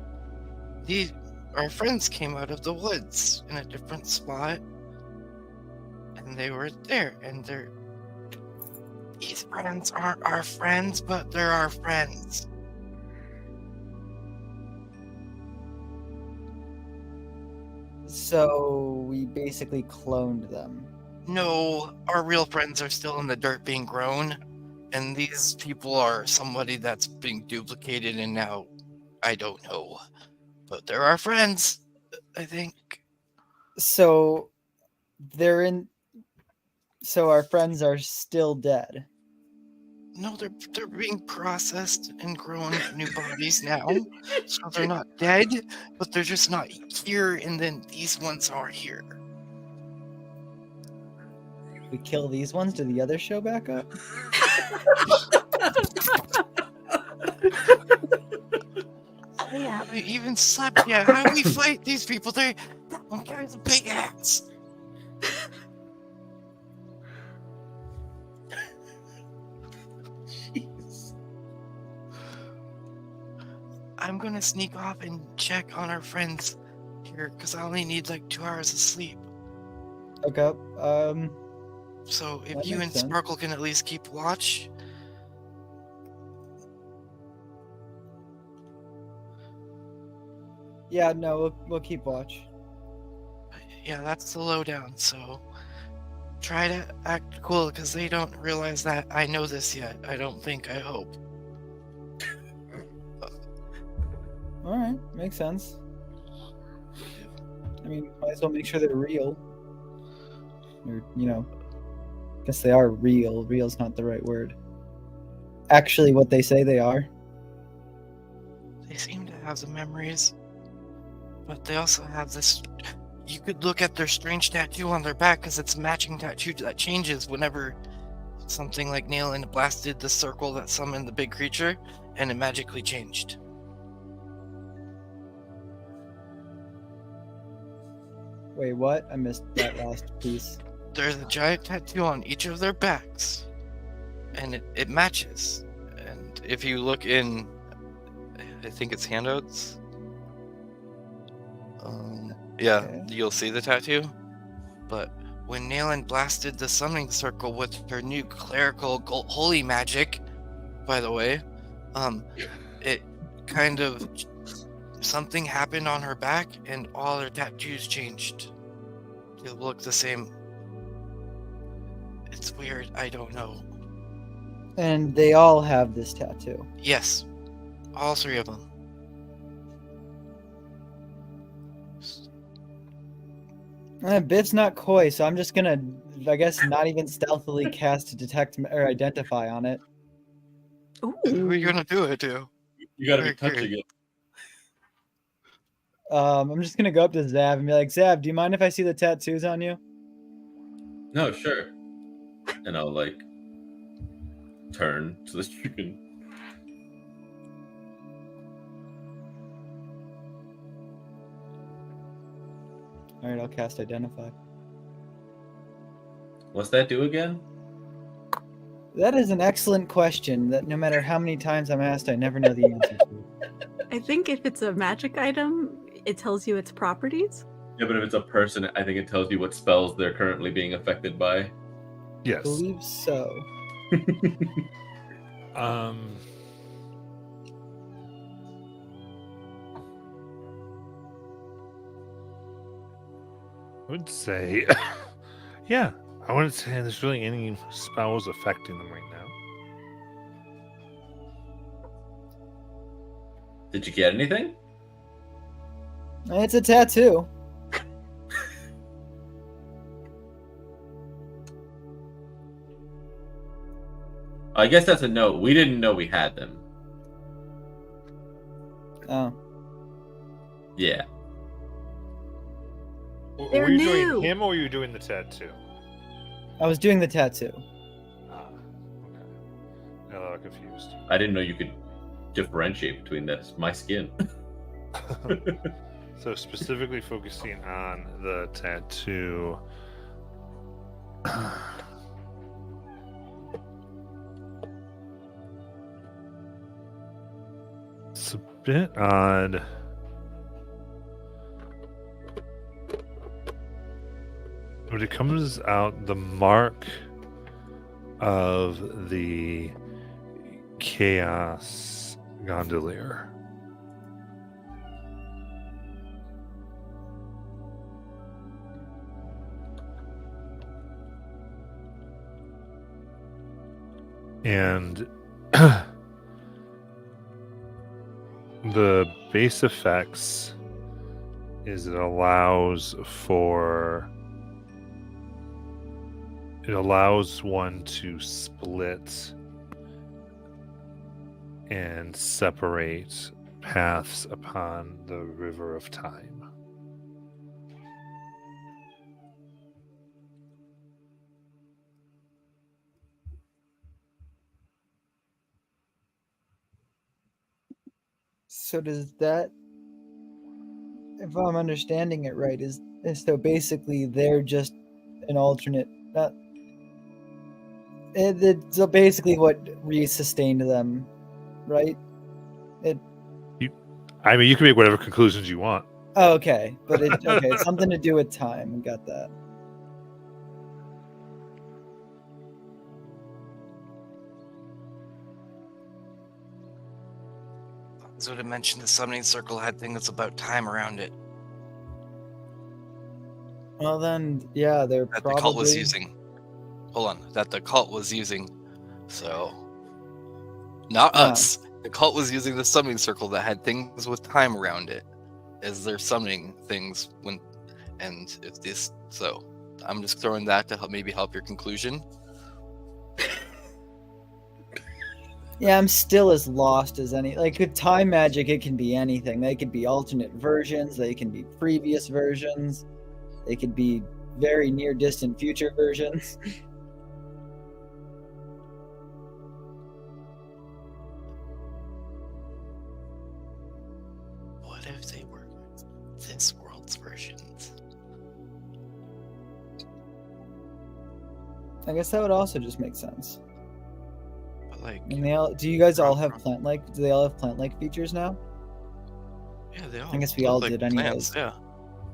Our friends came out of the woods in a different spot, and they were there, and these friends aren't our friends, but they're our friends. So we basically cloned them. No, our real friends are still in the dirt being grown, and these people are somebody that's being duplicated, and now I don't know. But they're our friends, I think. So they're in. So our friends are still dead. No, they're being processed and grown new bodies now. So they're not dead, but they're just not here, and then these ones are here. We kill these ones. Do the others show back up? They haven't even slept yet. How do we fight these people? That one carries a big axe. I'm gonna sneak off and check on our friends here, because I only need like 2 hours of sleep. Okay. So if That you and makes sense. Sparkle can at least keep watch. Yeah. No, we'll keep watch. Yeah, that's the lowdown, so try to act cool, because they don't realize that I know this yet. I don't think, I hope. All right. Makes sense. I mean, might as well make sure they're real. Or, I guess they are real. Real's not the right word. Actually, what they say they are. They seem to have the memories, but they also have this. You could look at their strange tattoo on their back, because it's a matching tattoo that changes whenever something like Nailin blasted the circle that summoned the big creature, and it magically changed. Wait, what? I missed that last piece. There's a giant tattoo on each of their backs, and it matches. And if you look in, I think it's handouts. Yeah, Okay. you'll see the tattoo. But when Nailin blasted the summoning circle with her new clerical holy magic, by the way, it kind of something happened on her back, and all her tattoos changed to look the same. It's weird. I don't know. And they all have this tattoo. Yes, all 3 of them. Biff's not coy, so I'm just gonna, I guess, not even stealthily cast detect or identify on it. Who are you gonna do it to? You gotta be Very touching curious. it. I'm just gonna go up to Zav and be like, Zav, do you mind if I see the tattoos on you? No, sure. and I'll like turn so that you can. All right, I'll cast Identify. What's that do again? That is an excellent question that no matter how many times I'm asked, I never know the answer to. I think if it's a magic item, it tells you its properties. Yeah, but if it's a person, I think it tells you what spells they're currently being affected by. I Yes. believe so. Um. I would say, yeah. I wouldn't say there's really any spells affecting them right now. Did you get anything? It's a tattoo. I guess that's a no. We didn't know we had them. Oh. Yeah. They're were you new. doing him or were you doing the tattoo? I was doing the tattoo. Ah, okay. Now that I'm confused. I didn't know you could differentiate between this. My skin. So specifically focusing on the tattoo. It's a bit odd. But it comes out the mark of the Chaos Gondolier. And the base effects is it allows one to split and separate paths upon the river of time. So does that, if I'm understanding it right, is so basically they're just an alternate. It's so basically what resustained them, right? I mean, you can make whatever conclusions you want. Oh, okay, but it's something to do with time. I got that. Zoda mentioned the summoning circle had things about time around it Well then, yeah, they're that probably the cult was using. Hold on, that the cult was using. So, not Yeah. us. The cult was using the summoning circle that had things with time around it as they're summoning things when, and if this. So, I'm just throwing that to maybe help your conclusion. Yeah, I'm still as lost as any. Like with time magic, it can be anything. They could be alternate versions. They can be previous versions. They could be very near distant future versions. What if they were this world's versions? I guess that would also just make sense. But like, And they all. Do you guys all have plant-like? Do they all have plant-like features now? yeah, they all. I guess we look all like did plants, anyways. Yeah,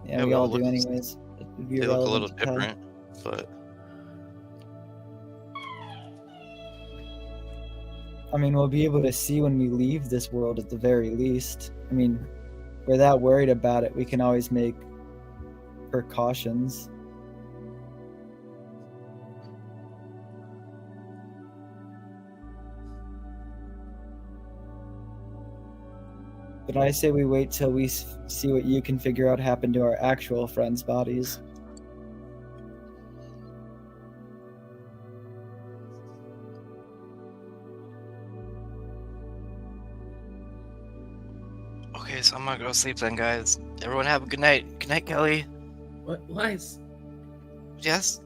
Yeah, Yeah, we we all all do look- anyways. It'd be they look a little irrelevant to tell. different, but I mean, we'll be able to see when we leave this world at the very least. I mean, if we're that worried about it, we can always make precautions. But I say we wait till we see what you can figure out happened to our actual friends' bodies. okay, so I'm gonna go sleep then, guys. Everyone have a good night. Good night, Kelly. What lies? Yes.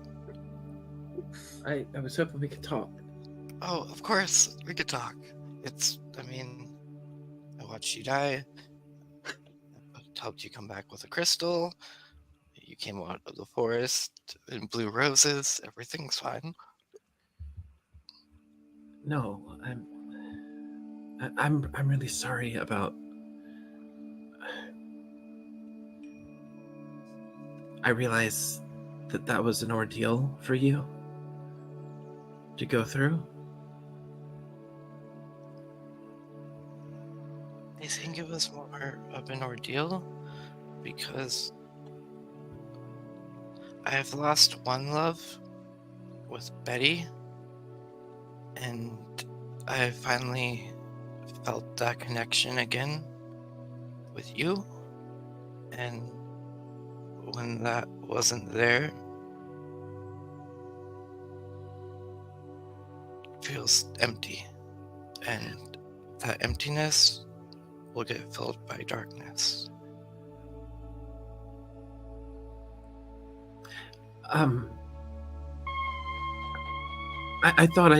I was hoping we could talk. Oh, of course, we could talk. I watched you die. I helped you come back with a crystal. You came out of the forest in blue roses. Everything's fine. No, I'm really sorry about. I realize that was an ordeal for you to go through. I think it was more of an ordeal because I have lost one love with Betty, and I finally felt that connection again with you. And when that wasn't there, it feels empty. And that emptiness will get filled by darkness. I thought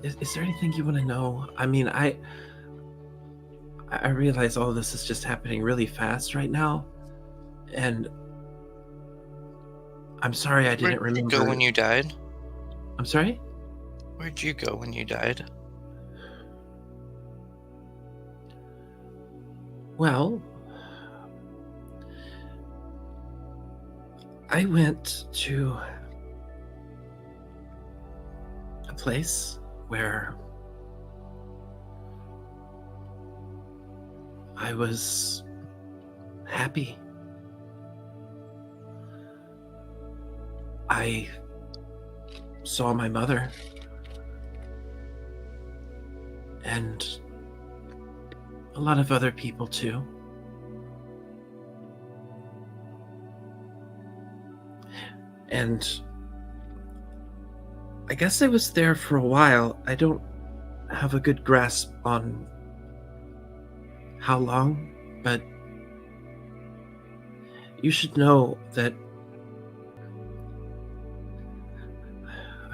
is there anything you want to know? I mean, I realize all this is just happening really fast right now, and I'm sorry I didn't Where'd remember. you go when you died? I'm sorry? Where'd you go when you died? Well, I went to a place where I was happy. I saw my mother and a lot of other people too. And I guess I was there for a while. I don't have a good grasp on how long, but you should know that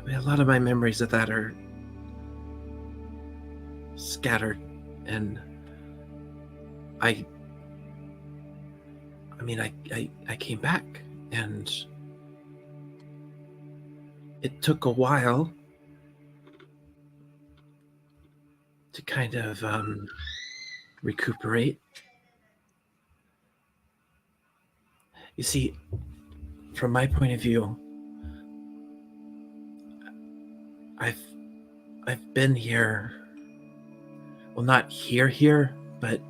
a lot of my memories of that are scattered, and I came back, and it took a while to kind of recuperate. You see, from my point of view, I've been here. Well, not here, but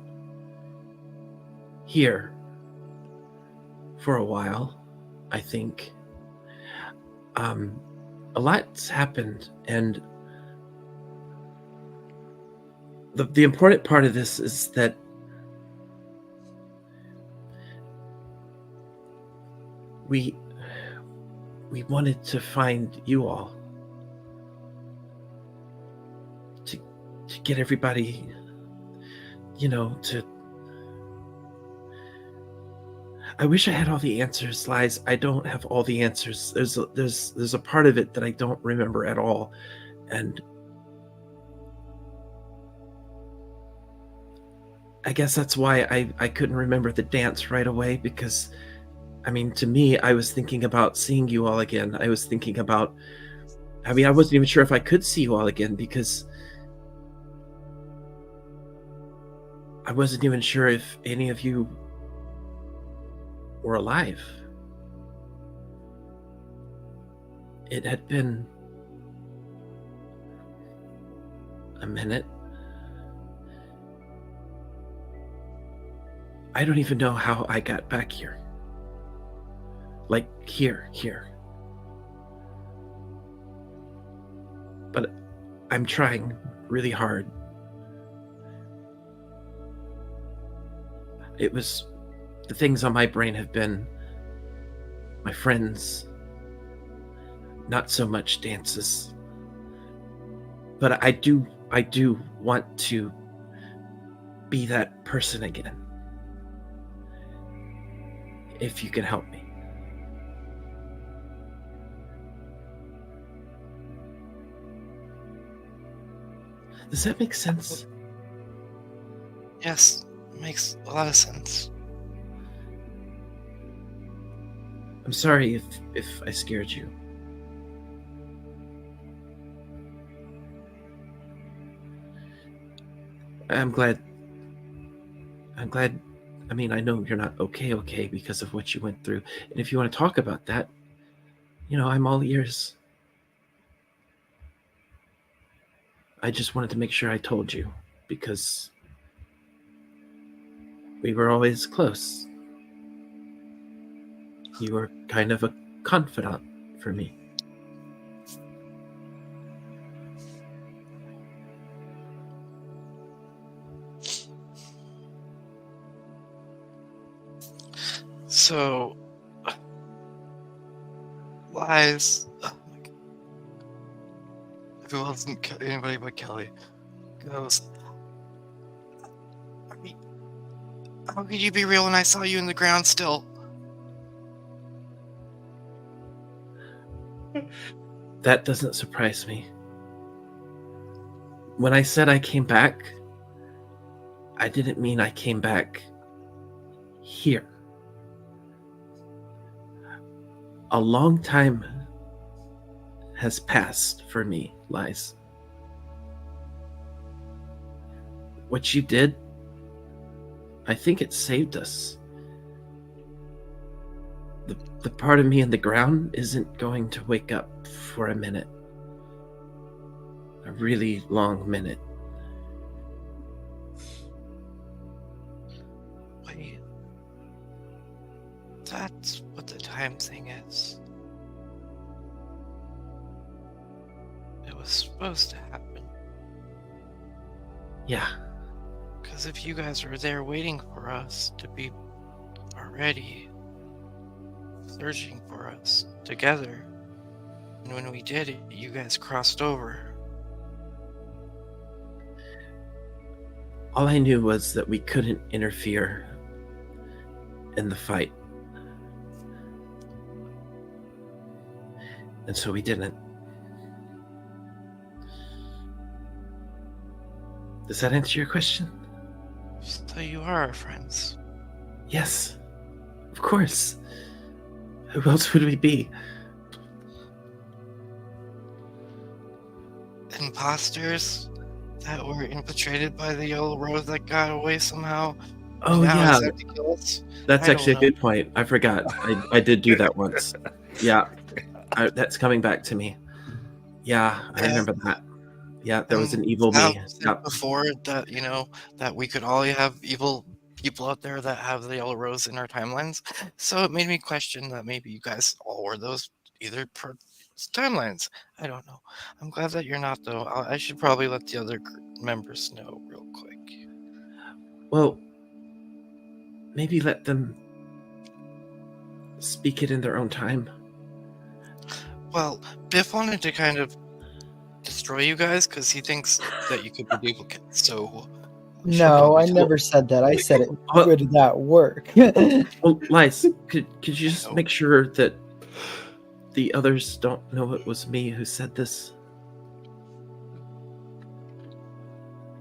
here for a while, I think. A lot's happened, and the important part of this is that we wanted to find you all, to get everybody, to. I wish I had all the answers, Lies. I don't have all the answers. There's a part of it that I don't remember at all, and I guess that's why I couldn't remember the dance right away, because to me, I was thinking about seeing you all again. I was thinking about, I wasn't even sure if I could see you all again, because I wasn't even sure if any of you were alive. It had been a minute. I don't even know how I got back here. Like here. But I'm trying really hard. The things on my brain have been my friends, not so much dances. But I do want to be that person again. If you can help me. Does that make sense? Yes, makes a lot of sense. I'm sorry if I scared you. I'm glad. I mean, I know you're not okay because of what you went through. And if you want to talk about that, I'm all ears. I just wanted to make sure I told you because we were always close. You were kind of a confidant for me. So, Lies. If it wasn't anybody but Kelly, goes, how could you be real when I saw you in the ground still? That doesn't surprise me. When I said I came back, I didn't mean I came back here. A long time has passed for me, Lies. What you did, I think it saved us. The part of me in the ground isn't going to wake up for a minute. A really long minute. Wait. That's what the time thing is. It was supposed to happen. Yeah. Because if you guys were there waiting for us to be already searching for us together, and when we did it, you guys crossed over. All I knew was that we couldn't interfere in the fight. And so we didn't. Does that answer your question? So you are our friends. Yes, of course. Who else would we be? Imposters that were infiltrated by the Yellow Rose that got away somehow. Oh, Now yeah. it's time to kill us. That's I actually a don't know. good point. I forgot. I did do that once. Yeah. That's coming back to me. Yeah, I Yeah. remember that. Yeah, there was an evil Sal me. said Yeah. before that, that we could all have evil people out there that have the Yellow Rose in our timelines. So it made me question that maybe you guys all were those either timelines. I don't know. I'm glad that you're not, though. I should probably let the other members know real quick. Well, maybe let them speak it in their own time. Well, Biff wanted to kind of destroy you guys because he thinks that you could be duplicates. So we should No, probably I tell- never said that. I said it Well- would that work. Well, Lice, could you just No. make sure that the others don't know it was me who said this?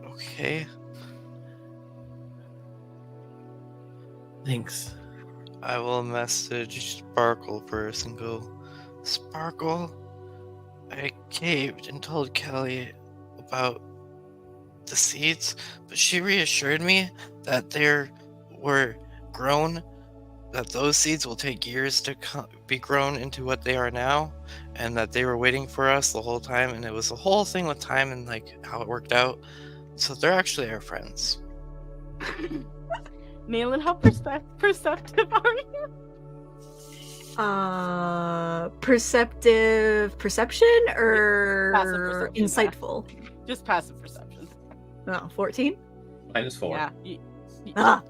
Okay. Thanks. I will message Sparkle first and go, Sparkle, I caved and told Kelly about the seeds, but she reassured me that they were grown, that those seeds will take years to be grown into what they are now, and that they were waiting for us the whole time, and it was the whole thing with time and like how it worked out. So they're actually our friends. Nayland, how perceptive are you? Perception or Passive perception, yeah. insightful? Just passive perception. Oh, 14? -4. Yeah. Ah.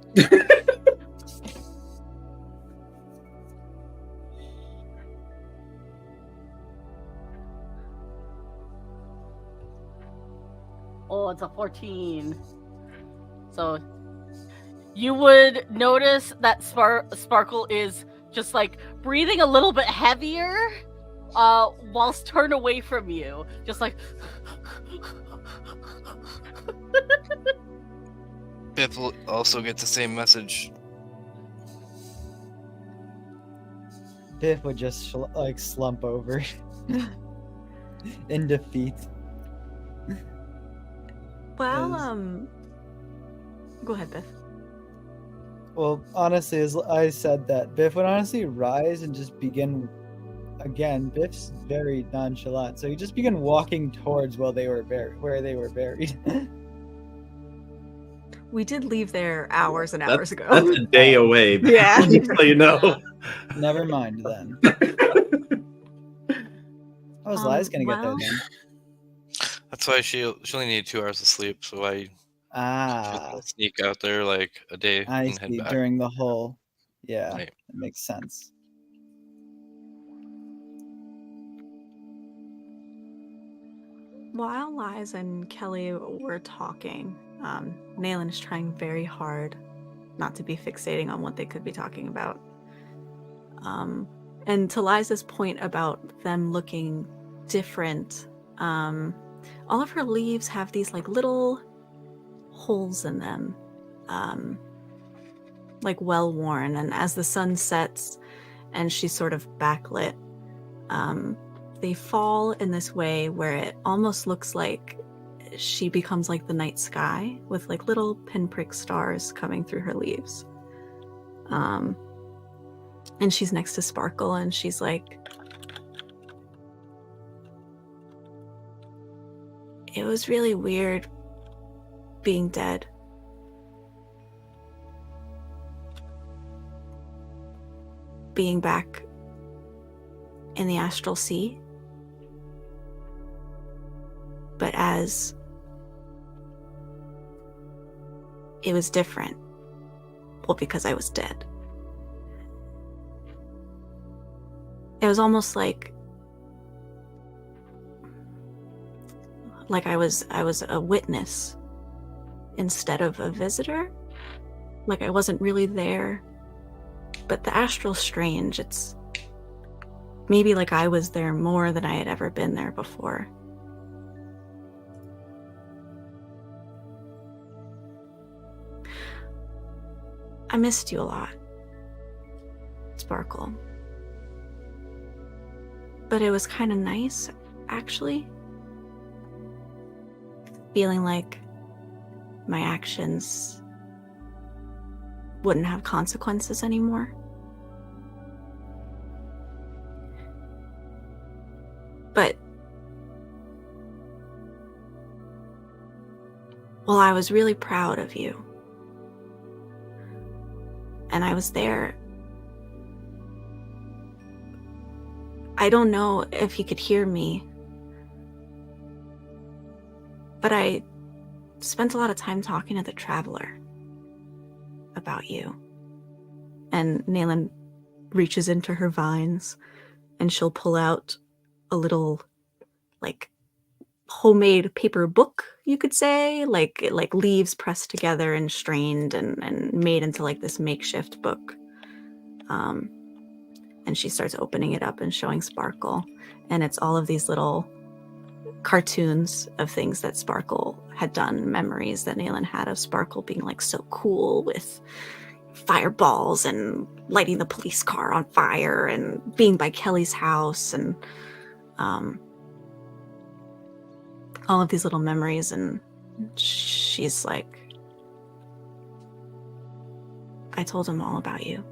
Oh, it's a 14. So you would notice that Sparkle is just like breathing a little bit heavier whilst turned away from you. Just like Biff will also get the same message. Biff would just like slump over in defeat. Well, As- go ahead, Biff. Well, honestly, as I said that, Biff would honestly rise and just begin. Again, Biff's very nonchalant, so he just began walking towards where they were buried. We did leave there hours and That's- hours ago. That's a day away. Yeah. Just so you know. Never mind then. How was Liz gonna get there well- then? That's why she only needed 2 hours of sleep, so I just Ah, gonna sneak out there like a day I and head see. back. During the whole, yeah, Right. that makes sense. While Liz and Kelly were talking, Nayland is trying very hard not to be fixating on what they could be talking about. And to Liza's point about them looking different, all of her leaves have these like little holes in them, like well worn. And as the sun sets and she's sort of backlit, they fall in this way where it almost looks like she becomes like the night sky with like little pinprick stars coming through her leaves. And she's next to Sparkle and she's like, it was really weird being dead. Being back in the astral sea. But as it was different. Well, because I was dead. It was almost like I was a witness instead of a visitor. Like I wasn't really there. But the astral's strange. It's maybe like I was there more than I had ever been there before. I missed you a lot, Sparkle. But it was kind of nice, actually. Feeling like my actions wouldn't have consequences anymore. But well, I was really proud of you. And I was there. I don't know if he could hear me, but I spent a lot of time talking to the Traveler about you. And Nayland reaches into her vines and she'll pull out a little, like, homemade paper book, you could say, like leaves pressed together and strained and made into like this makeshift book. And she starts opening it up and showing Sparkle, and it's all of these little cartoons of things that Sparkle had done, memories that Nayland had of Sparkle being like so cool with fireballs and lighting the police car on fire and being by Kelly's house and all of these little memories. And she's like, I told him all about you.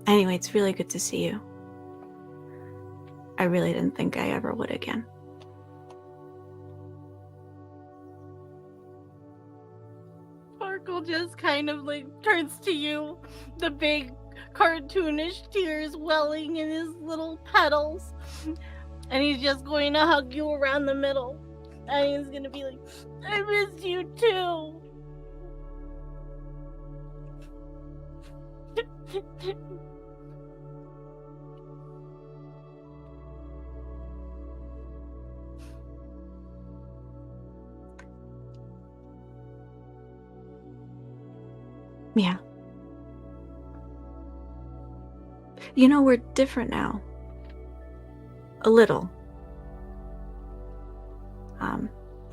Anyway, it's really good to see you. I really didn't think I ever would again. Sparkle just kind of like turns to you, the big cartoonish tears welling in his little petals, and he's just going to hug you around the middle, and he's gonna be like, I miss you too. Yeah. You know, we're different now. A little.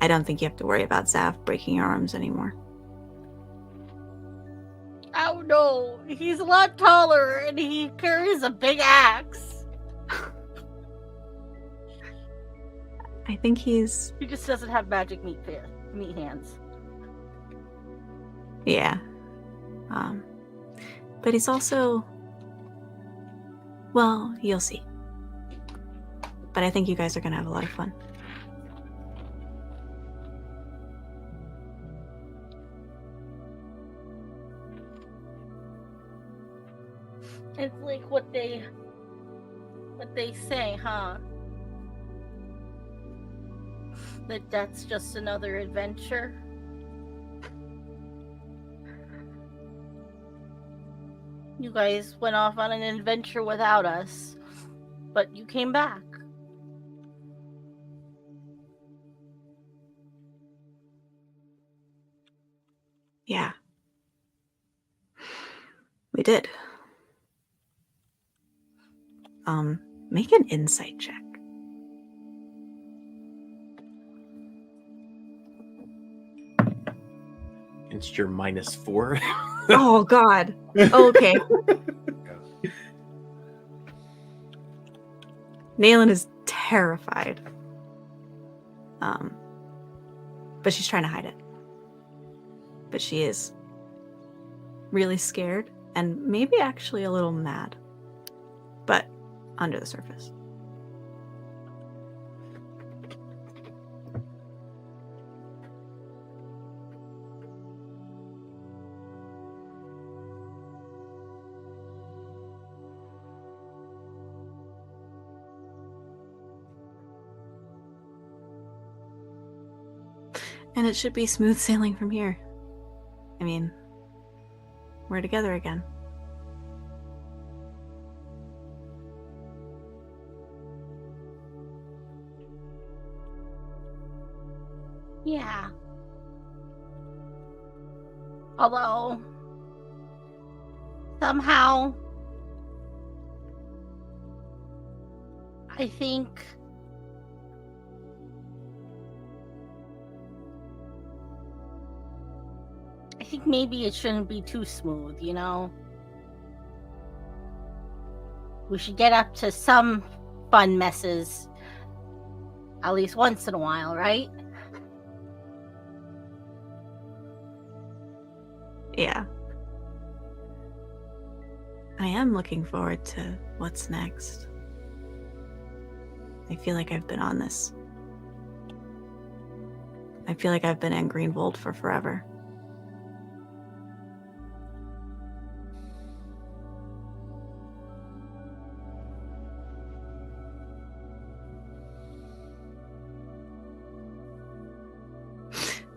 I don't think you have to worry about Zav breaking your arms anymore. Oh no, he's a lot taller and he carries a big axe. I think he's... He just doesn't have magic meat hands. Yeah. But he's also... Well, you'll see. But I think you guys are going to have a lot of fun. It's like what they say, huh? That's just another adventure. You guys went off on an adventure without us, but you came back. Yeah. We did. Make an insight check. It's your -4. Oh, God. Okay. Naylin is terrified. But she's trying to hide it. But she is really scared and maybe actually a little mad. But under the surface. And it should be smooth sailing from here. I mean, we're together again. Yeah. Although, somehow, I think maybe it shouldn't be too smooth, you know? We should get up to some fun messes at least once in a while, right? Yeah. I am looking forward to what's next. I feel like I've been on this. I feel like I've been in Greenvold for forever.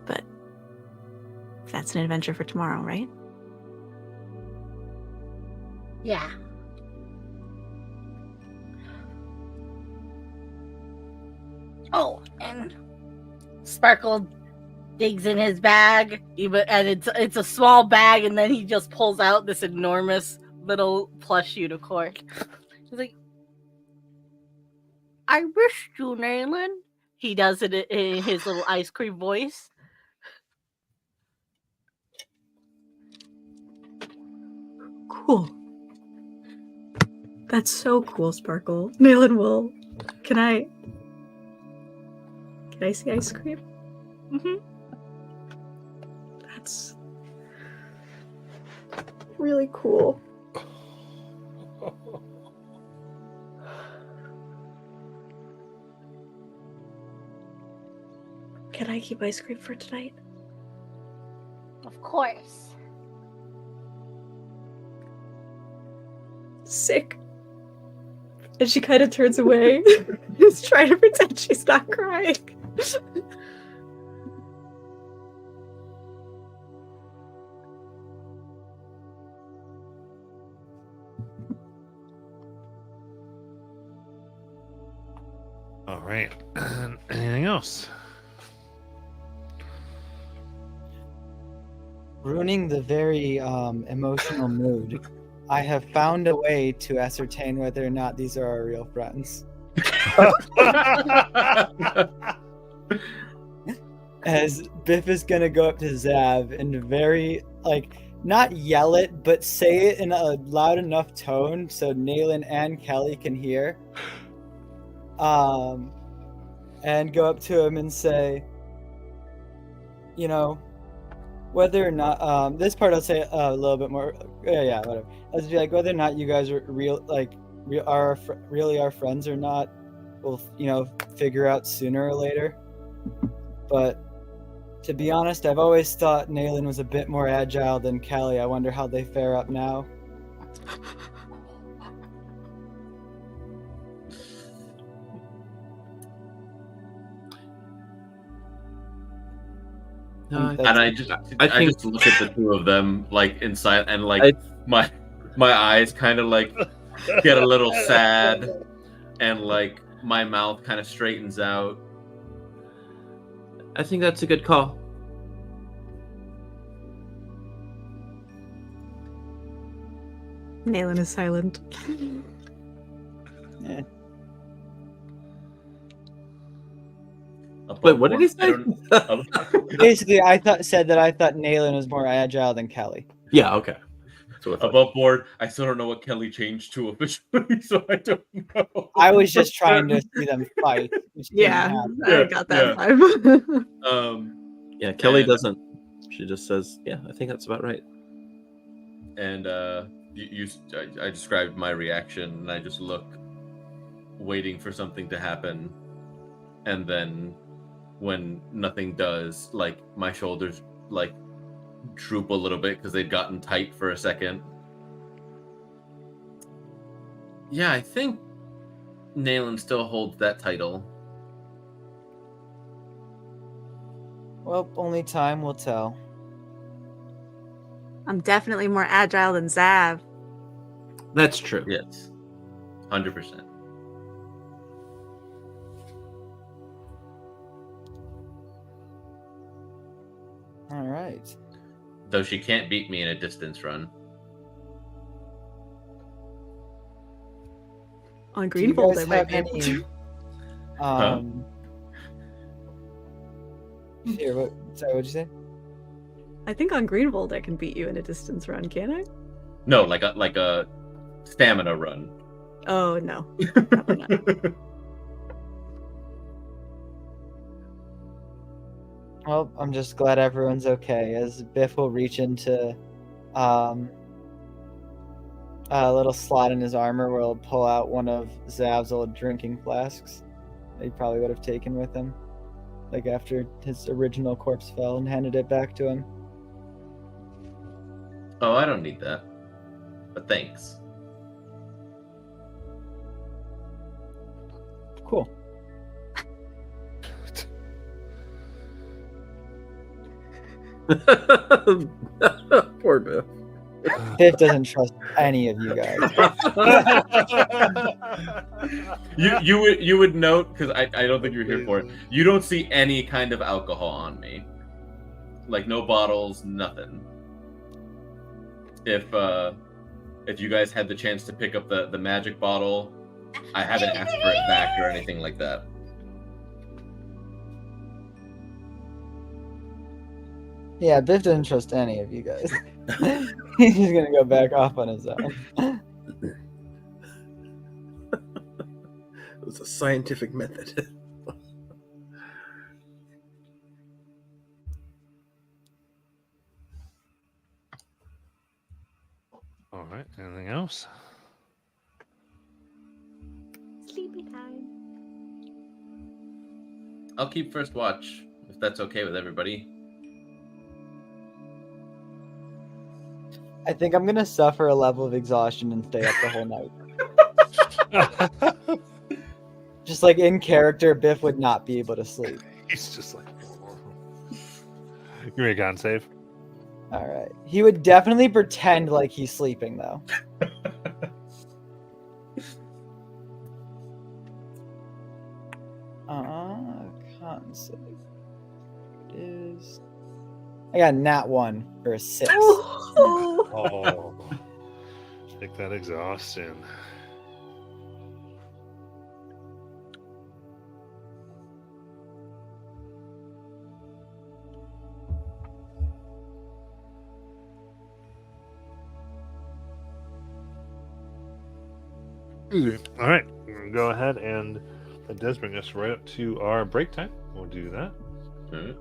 But that's an adventure for tomorrow, right? Yeah. Oh, and Sparkle digs in his bag, and it's a small bag, and then he just pulls out this enormous little plush unicorn. He's like, "I missed you, Naylin." He does it in his little ice cream voice. Cool. That's so cool, Sparkle. Naylin will. Can I see ice cream? Mm-hmm. That's really cool. Can I keep ice cream for tonight? Of course. Sick. And she kind of turns away. Just trying to pretend she's not crying. All right. Anything else? Ruining the very emotional mood. I have found a way to ascertain whether or not these are our real friends. as Biff is gonna go up to Zav and very not yell it, but say it in a loud enough tone so Nayland and Kelly can hear. And go up to him and say, whether or not this part I'll say a little bit more. Yeah, whatever. I'll just be like, whether or not you guys are really our friends or not, we'll figure out sooner or later. But to be honest, I've always thought Nayland was a bit more agile than Kelly. I wonder how they fare up now. No, And I just look at the two of them like inside, and my eyes kind of like get a little sad, and like my mouth kind of straightens out. I think that's a good call. Nayland is silent. Wait, what did he say? Basically, I thought Nayland was more agile than Kelly. Yeah, okay. So Above board, I still don't know what Kelly changed to officially, so I don't know. I was just trying to see them fight. Which didn't Yeah, happen. I got that vibe. Yeah, Kelly And- doesn't. She just says, "Yeah, I think that's about right." And I described my reaction, and I just look, waiting for something to happen, and then when nothing does, like my shoulders like droop a little bit because they'd gotten tight for a second. Yeah, I think Nayland still holds that title. Well, only time will tell. I'm definitely more agile than Zav. That's true. Yes, 100%. All right. Though she can't beat me in a distance run. On Do you Greenfold, guys I might have be able any, to. Here, what'd you say? I think on Greenfold I can beat you in a distance run, can I? No, like a stamina run. Oh, no. Probably not. Well, I'm just glad everyone's okay. As Biff will reach into a little slot in his armor where he'll pull out one of Zav's old drinking flasks that he probably would have taken with him, like after his original corpse fell, and handed it back to him. Oh, I don't need that. But thanks. Cool. Poor Biff. Biff doesn't trust any of you guys. You would note, because I don't think you're here for it. You don't see any kind of alcohol on me, like no bottles, nothing. If you guys had the chance to pick up the magic bottle, I haven't asked for it back or anything like that. Yeah, Biff doesn't trust any of you guys. He's just gonna go back off on his own. It was a scientific method. All right. Anything else? Sleepy time. I'll keep first watch if that's okay with everybody. I think I'm gonna suffer a level of exhaustion and stay up the whole night. Just like in character, Biff would not be able to sleep. He's just like, give me a con save. All right. He would definitely pretend like he's sleeping, though. Con save. It is. I got nat 1 for a 6. Oh, take that exhaustion. All right, we're gonna go ahead, and that does bring us right up to our break time. We'll do that. Alright.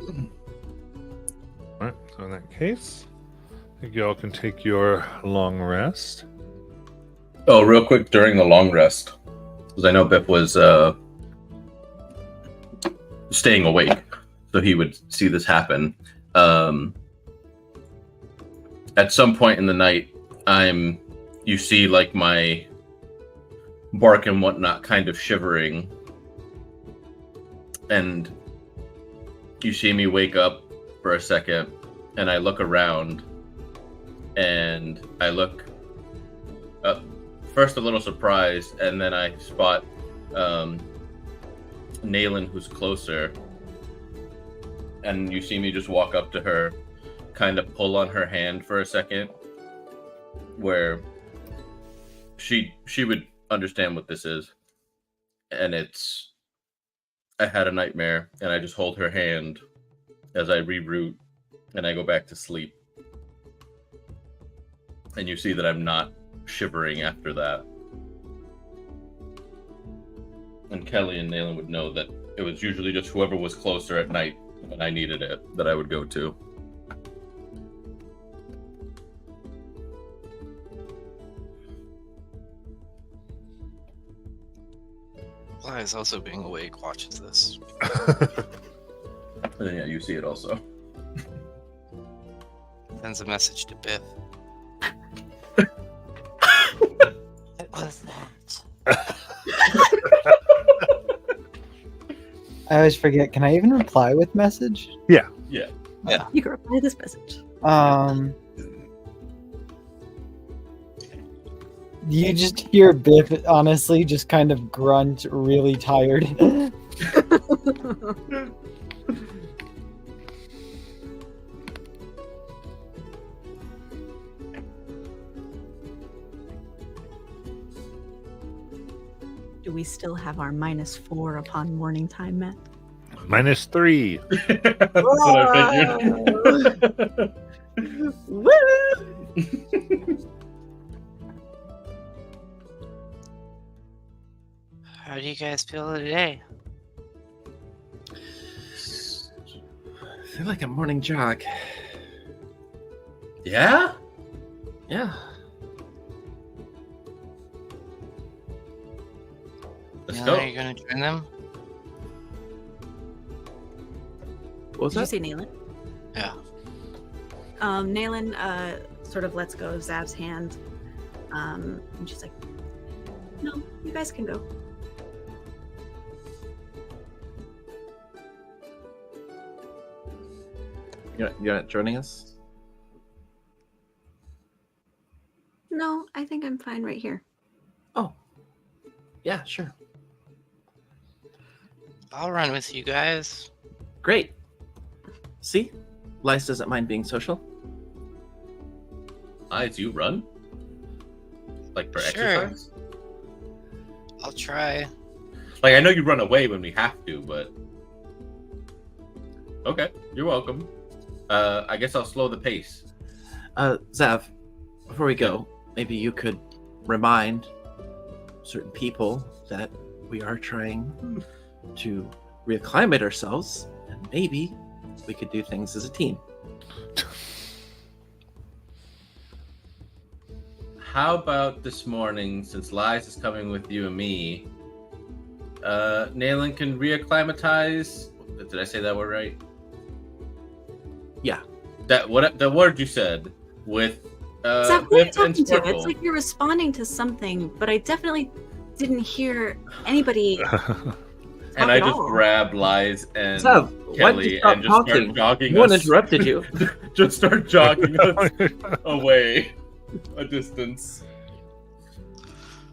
All right. So in that case, I think you all can take your long rest. Oh, real quick during the long rest, because I know Biff was staying awake, so he would see this happen. At some point in the night, you see like my bark and whatnot kind of shivering, and you see me wake up for a second, and I look around, and I look up. First a little surprised, and then I spot Naylin, who's closer, and you see me just walk up to her, kind of pull on her hand for a second, where she would understand what this is, and it's I had a nightmare, and I just hold her hand as I reroute, and I go back to sleep, and you see that I'm not shivering after that. And Kelly and Naylin would know that it was usually just whoever was closer at night when I needed it that I would go to. Lies, also being awake, watches this. And yeah, you see it also. Sends a message to Biff. What was that? I always forget. Can I even reply with message? Yeah. You can reply to this message. You just hear Biff, honestly, just kind of grunt, really tired. Do we still have our -4 upon morning time, Matt? -3. That's what I figured. How do you guys feel today? I feel like a morning jog. Yeah? Yeah. Let's Naylin, go. are you gonna join them? What was Did you that? say Naylin? Yeah. Naylin sort of lets go of Zab's hand. And she's like, no, you guys can go. You're not joining us? No, I think I'm fine right here. Oh. Yeah, sure. I'll run with you guys. Great. See? Lice doesn't mind being social. Eyes, you run? Like for Sure. exercise? I'll try. Like, I know you run away when we have to, but... Okay, you're welcome. I guess I'll slow the pace. Zav, before we go, maybe you could remind certain people that we are trying to reacclimate ourselves, and maybe we could do things as a team. How about this morning, since Lies is coming with you and me, Naylin can reacclimatize. Did I say that word right? Yeah. The word you said with Zab, who are you Biff and talking to? Sparkle. It's like you're responding to something, but I definitely didn't hear anybody. And I at just all. grabbed Lies and Zav, why did Kelly you stop and just start talking? jogging No one us. interrupted you. Just start jogging us away a distance.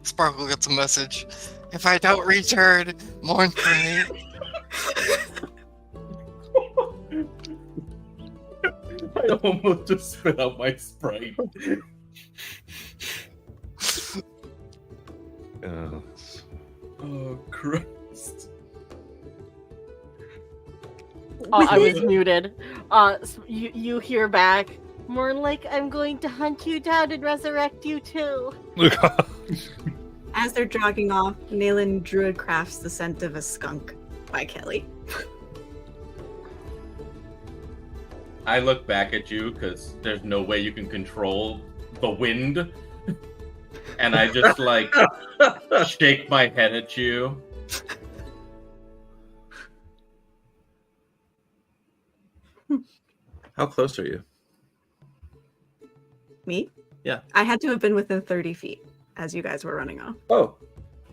Sparkle gets a message. If I don't return, mourn for me. I almost just spit out my Sprite. Oh, Christ. I was muted. You hear back. More like I'm going to hunt you down and resurrect you too. As they're jogging off, Naylin druid crafts the scent of a skunk by Kelly. I look back at you because there's no way you can control the wind, and I just like shake my head at you. How close are you? Me? Yeah. I had to have been within 30 feet as you guys were running off. Oh,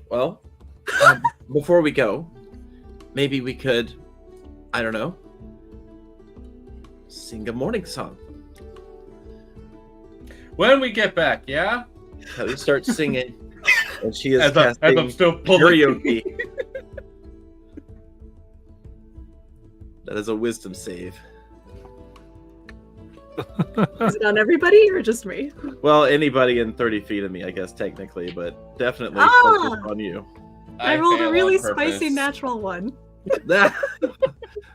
well, before we go, maybe we could, I don't know, sing a morning song. When we get back, yeah? Kelly starts singing, and she is As I'm casting still pulling. karaoke. That is a wisdom save. Is it on everybody or just me? Well, anybody in 30 feet of me, I guess, technically, but definitely Ah! focused on you. I rolled a fail really on purpose. spicy natural one.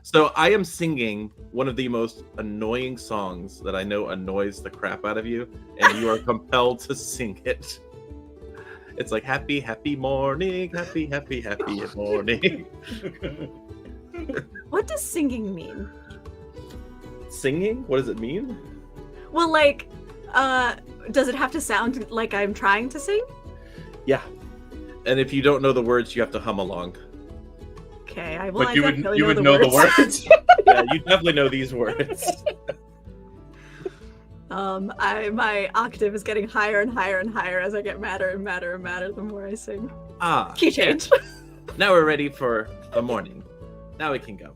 So I am singing one of the most annoying songs that I know annoys the crap out of you, and you are compelled to sing it. It's like happy, happy morning, happy, happy, happy morning. What does singing mean? Singing? What does it mean? Well, like, does it have to sound like I'm trying to sing? Yeah. And if you don't know the words, you have to hum along. Okay, I But you would definitely you would know the words. Yeah, you definitely know these words. My octave is getting higher and higher and higher as I get madder and madder and madder the more I sing. Ah. Key change. Now we're ready for the morning. Now we can go.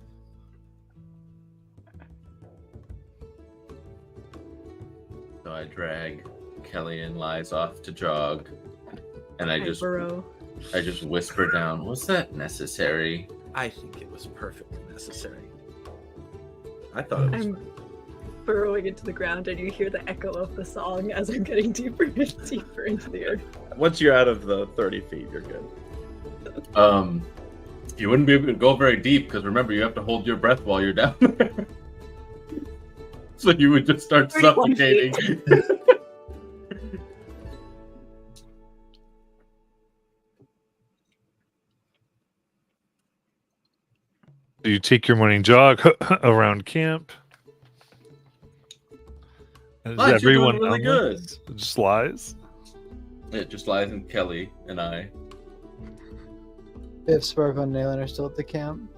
So I drag Kelly and Lies off to jog, and I just whisper down, "Was that necessary?" I think it was perfectly necessary. I thought it was. I'm burrowing into the ground, and you hear the echo of the song as I'm getting deeper and deeper into the earth. Once you're out of the 30 feet, you're good. You wouldn't be able to go very deep because remember you have to hold your breath while you're down there. So you would just start 31 suffocating. You take your morning jog around camp. Is Lies, you're doing everyone really on good. this? Just Lies? It just Lies and Kelly and I. If Sparkle and Nayland are still at the camp.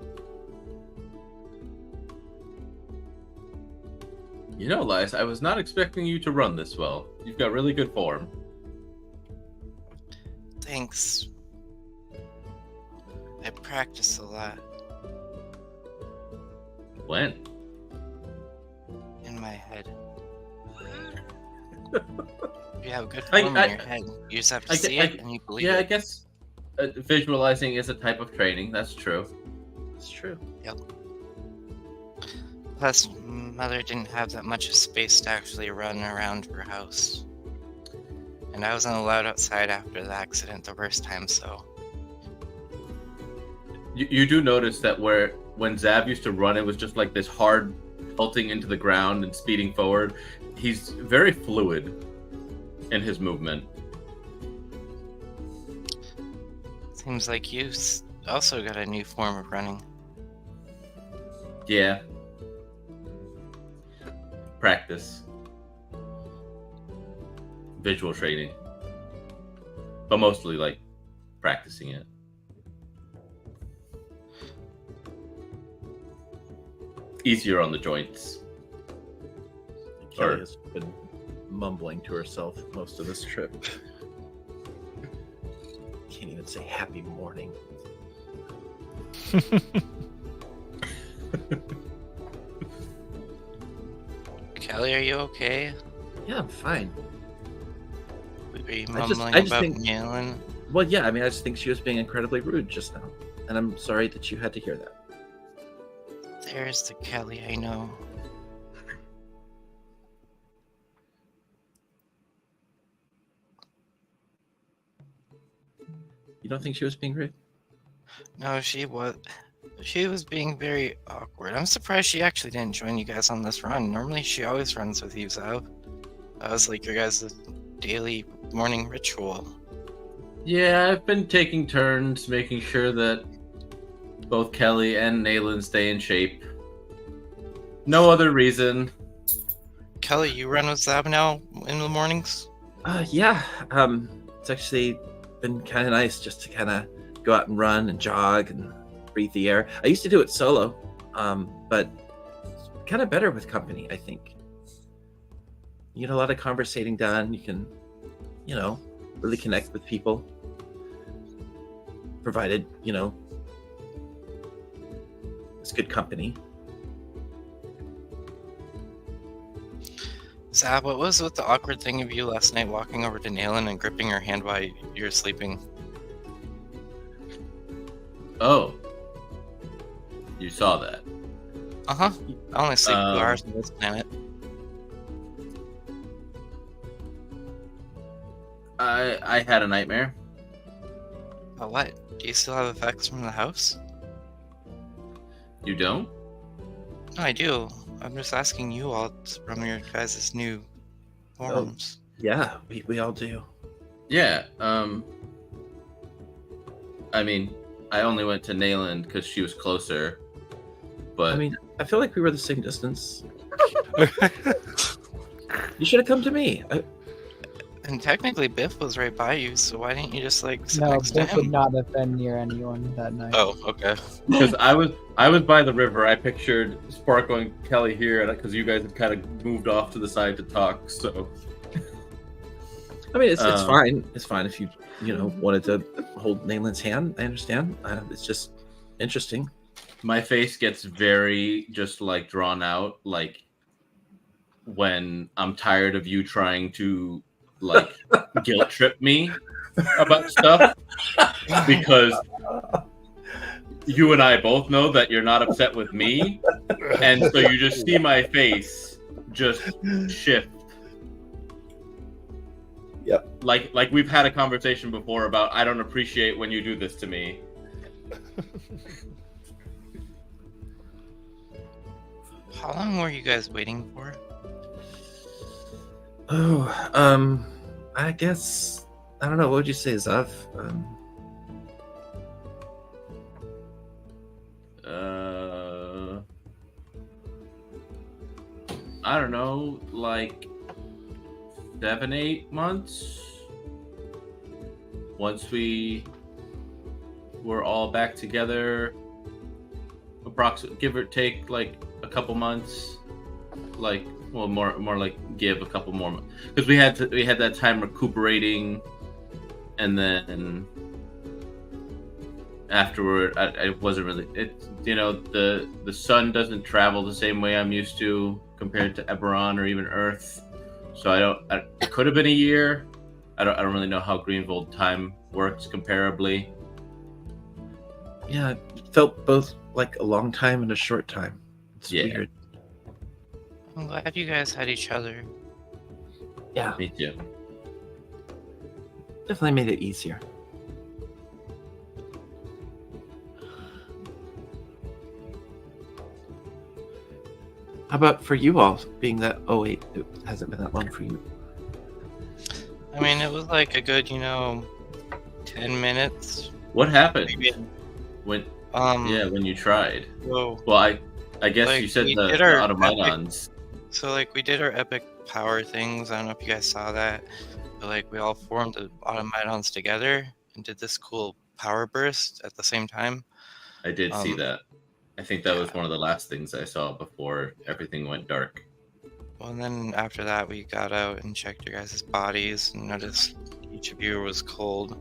You know, Lies, I was not expecting you to run this well. You've got really good form. Thanks. I practice a lot When? in my head. You have good I- form I- in your head. You just have to I- see I- it and you believe Yeah, I it. guess visualizing is a type of training. That's true. It's true. Plus, Mother didn't have that much space to actually run around her house. And I wasn't allowed outside after the accident the first time, so... You do notice that when Zab used to run, it was just like this hard pelting into the ground and speeding forward. He's very fluid in his movement. Seems like you also got a new form of running. Yeah. Practice. Visual training. But mostly like practicing it. Easier on the joints. Kelly Or- has been mumbling to herself most of this trip. Can't even say happy morning. Kelly, are you okay? Yeah, I'm fine. Were you I just mumbling about think- Nayland? Well, yeah, I mean, I just think she was being incredibly rude just now. And I'm sorry that you had to hear that. There's the Kelly I know. You don't think she was being rude? No, she was. She was being very awkward. I'm surprised she actually didn't join you guys on this run. Normally, she always runs with you, Zab. That was like your guys' daily morning ritual. Yeah, I've been taking turns making sure that both Kelly and Nayland stay in shape. No other reason. Kelly, you run with Zab now in the mornings? Yeah. It's actually been kind of nice just to kind of go out and run and jog and breathe the air. I used to do it solo, but kind of better with company, I think. You get a lot of conversating done. You can, really connect with people. Provided, it's good company. Zab, what was with the awkward thing of you last night walking over to Naylin and gripping her hand while you were sleeping? Oh. You saw that. Uh-huh. I only sleep 2 hours on this planet. I had a nightmare. But what? Do you still have effects from the house? You don't? No, I do. I'm just asking you all from your guys' new forms. Yeah, we all do. Yeah. I mean, I only went to Nayland because she was closer. But I mean, I feel like we were the same distance. You should have come to me. And technically, Biff was right by you, so why didn't you just sit No, next to Biff would him? not have been near anyone that night. Oh, okay. because I was by the river, I pictured Sparkle and Kelly here because you guys had kind of moved off to the side to talk. So I mean, it's fine. It's fine if you wanted to hold Nayland's hand. I understand. It's just interesting. my face gets very just drawn out, when I'm tired of you trying to guilt trip me about stuff, because you and I both know that you're not upset with me, and so you just see my face just shift. Yep. Like we've had a conversation before about I don't appreciate when you do this to me. How long were you guys waiting for? Oh, I guess I don't know. What would you say, Zav? I don't know, 7-8 months. Once we were all back together, give or take a couple months, more like give a couple more months, because we had that time recuperating, and then afterward I wasn't really the sun doesn't travel the same way I'm used to compared to Eberron or even Earth, so it could have been a year. I don't really know how Greenvold time works comparably. Yeah, it felt both like a long time and a short time. It's weird. I'm glad you guys had each other. Yeah, Me too. definitely made it easier. How about for you all, being that, oh wait, it hasn't been that long for you. I mean, it was a good, 10 minutes. What happened Maybe. when When you tried? Whoa. Well, I guess you said we the did our automatons. So, we did our epic power things. I don't know if you guys saw that. But, we all formed the automatons together and did this cool power burst at the same time. I did see that. I think that was one of the last things I saw before everything went dark. Well, and then after that, we got out and checked your guys' bodies and noticed each of you was cold.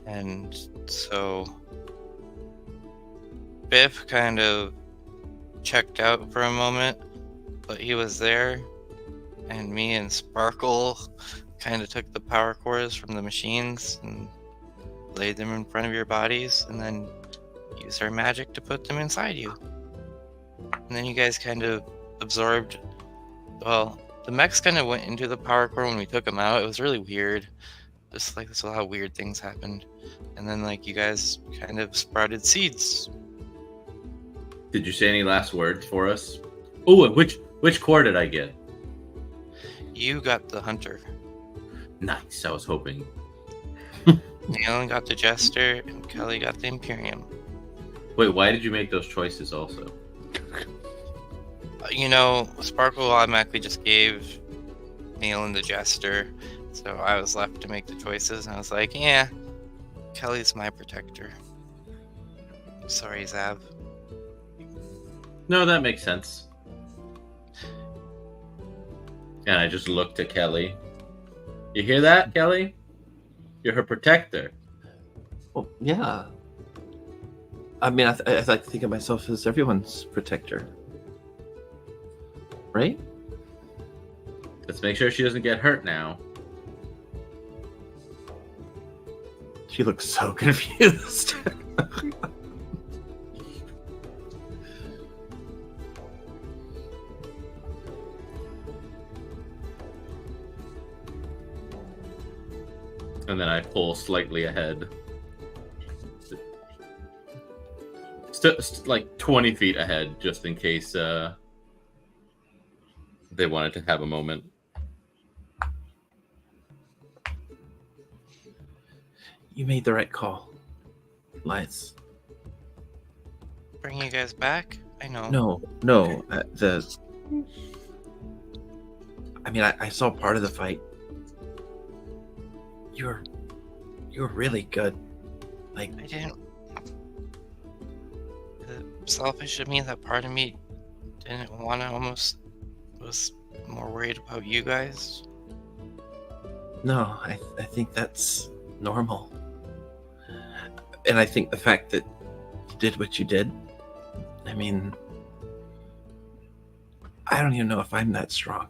And so Biff kind of checked out for a moment, but he was there. And me and Sparkle kind of took the power cores from the machines and laid them in front of your bodies, and then used our magic to put them inside you. And then you guys kind of absorbed. Well, the mechs kind of went into the power core when we took them out. It was really weird. Just there's a lot of weird things happened. And then you guys kind of sprouted seeds. Did you say any last words for us? Oh, which core did I get? You got the hunter. Nice. I was hoping. Naylin got the jester, and Kelly got the Imperium. Wait, why did you make those choices also? Sparkle automatically just gave Nayland the Jester, so I was left to make the choices, and I was like, yeah, Kelly's my protector. Sorry, Zab. No, that makes sense. And I just looked at Kelly. You hear that, Kelly? You're her protector. Well, yeah. I mean, I like to think of myself as everyone's protector. Right? Let's make sure she doesn't get hurt now. She looks so confused. And then I pull slightly ahead. Like 20 feet ahead, just in case they wanted to have a moment. You made the right call, Lights. Bring you guys back? I know. No. I saw part of the fight. You were really good. Like, I didn't. Selfish of me, that part of me didn't want to, almost was more worried about you guys. no, I think that's normal. And I think the fact that you did what you did, I mean, I don't even know if I'm that strong.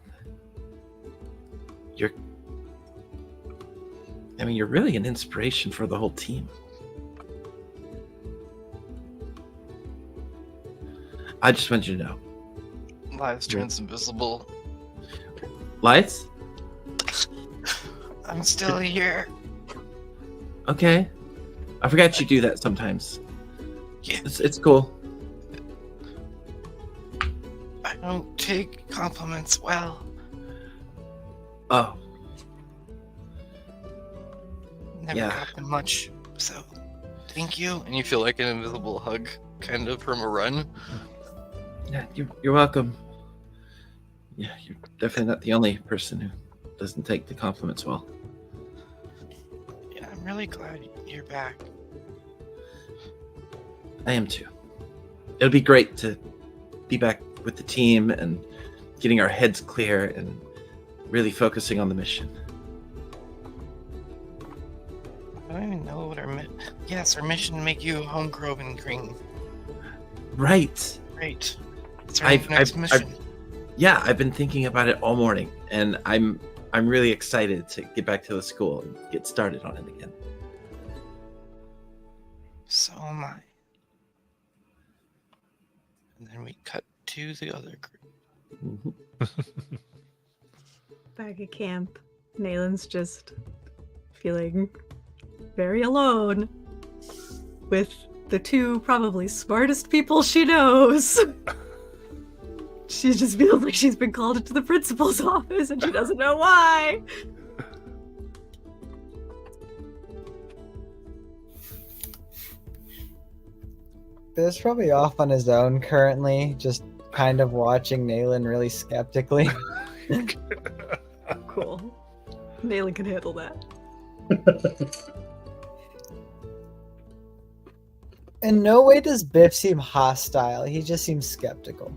You're really an inspiration for the whole team. I just want you to know. Lives turns invisible. Lights? I'm still here. Okay. I forgot you do that sometimes. Yeah. It's cool. I don't take compliments well. Oh, Never Yeah. got them much, so thank you. And you feel like an invisible hug, kind of, from a run. yeah, you're welcome. Yeah, you're definitely not the only person who doesn't take the compliments well. Yeah, I'm really glad you're back. I am too. It'll be great to be back with the team and getting our heads clear and really focusing on the mission. I don't even know what our mission to make you a home Groven Green. Right. Great. It's our next mission. Yeah, I've been thinking about it all morning, and I'm really excited to get back to the school and get started on it again. So am I. And then we cut to the other group. Mhm. Back at camp, Nayland's just feeling very alone with the two probably smartest people she knows. She just feels like she's been called into the principal's office and she doesn't know why. Bill's probably off on his own currently, just kind of watching Nayland really skeptically. Cool. Nayland can handle that. In no way does Biff seem hostile. He just seems skeptical.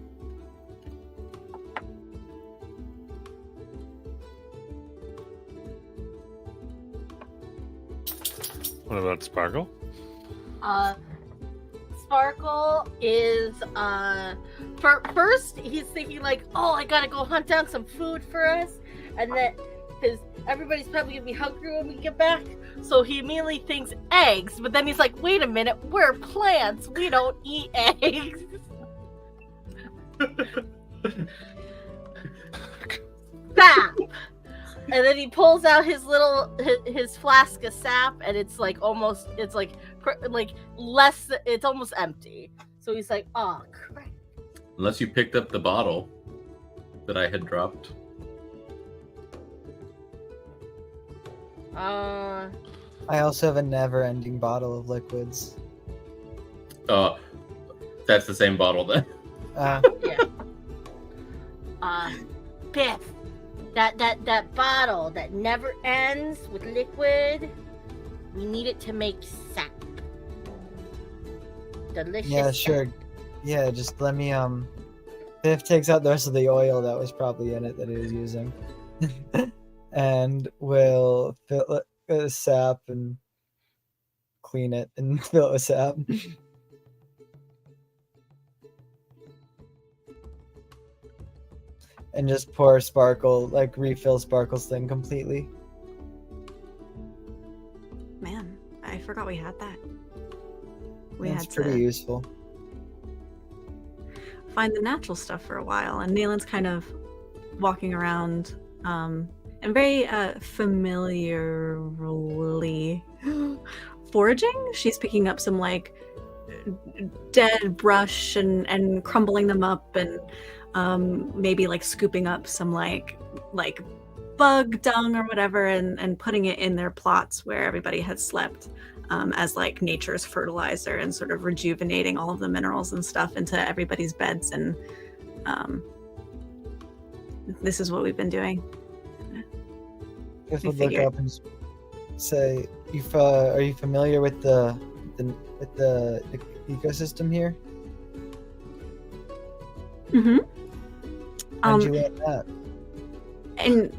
What about Sparkle? Sparkle is first he's thinking like, oh, I gotta go hunt down some food for us, and then because everybody's probably gonna be hungry when we get back, so he immediately thinks eggs, but then he's like, wait a minute, we're plants, we don't eat eggs. Sap. And then he pulls out his little his flask of sap, and it's like almost less. It's almost empty. So he's like, "Oh crap!" Unless you picked up the bottle that I had dropped. I also have a never-ending bottle of liquids. That's the same bottle then. Biff, that bottle that never ends with liquid, we need it to make sap. Delicious. Yeah, sure. Yeah, just let me Biff takes out the rest of the oil that was probably in it that he was using. And will fill it with sap and clean it and fill it with sap. And just pour Sparkle, like refill Sparkle's thing completely. Man, I forgot we had that. We That's had pretty to useful. find the natural stuff for a while, and Nalen's kind of walking around and very familiarly foraging. She's picking up some like dead brush and crumbling them up, and maybe like scooping up some like bug dung or whatever, and putting it in their plots where everybody had slept, as like nature's fertilizer, and sort of rejuvenating all of the minerals and stuff into everybody's beds. And this is what we've been doing. Biff We would look figured. up and say, are you familiar with the ecosystem here? Mm-hmm. How'd you learn that? And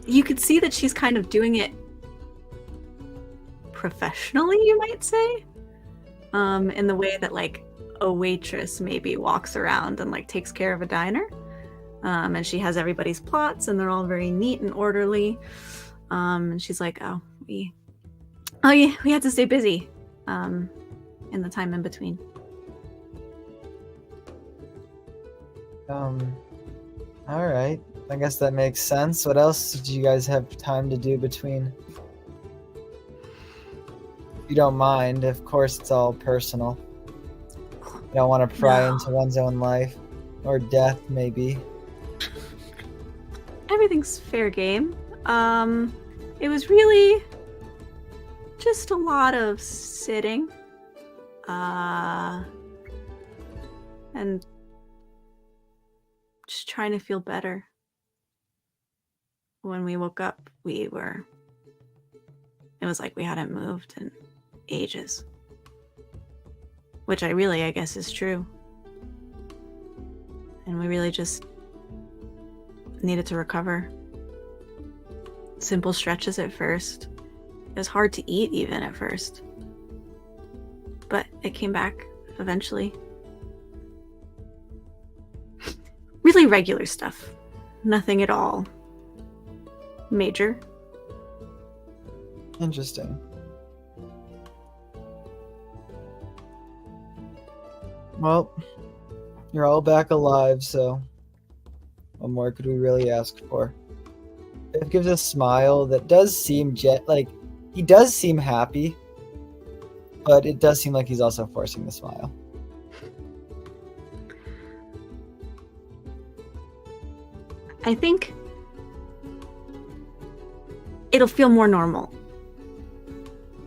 you could see that she's kind of doing it professionally, you might say, in the way that like a waitress maybe walks around and like takes care of a diner, and she has everybody's plots and they're all very neat and orderly, and she's like, we had to stay busy in the time in between. All right. I guess that makes sense. What else did you guys have time to do between? If you don't mind, of course, it's all personal. You don't want to pry No. into one's own life or death, maybe. Everything's fair game. It was really just a lot of sitting, and just trying to feel better. When we woke up, it was like we hadn't moved in ages. Which I guess is true. And we really just needed to recover. Simple stretches at first. It was hard to eat even at first. But it came back eventually. Really regular stuff. Nothing at all major. Interesting. Well, you're all back alive, so what more could we really ask for? It gives a smile that does seem he does seem happy, but it does seem like he's also forcing the smile. I think it'll feel more normal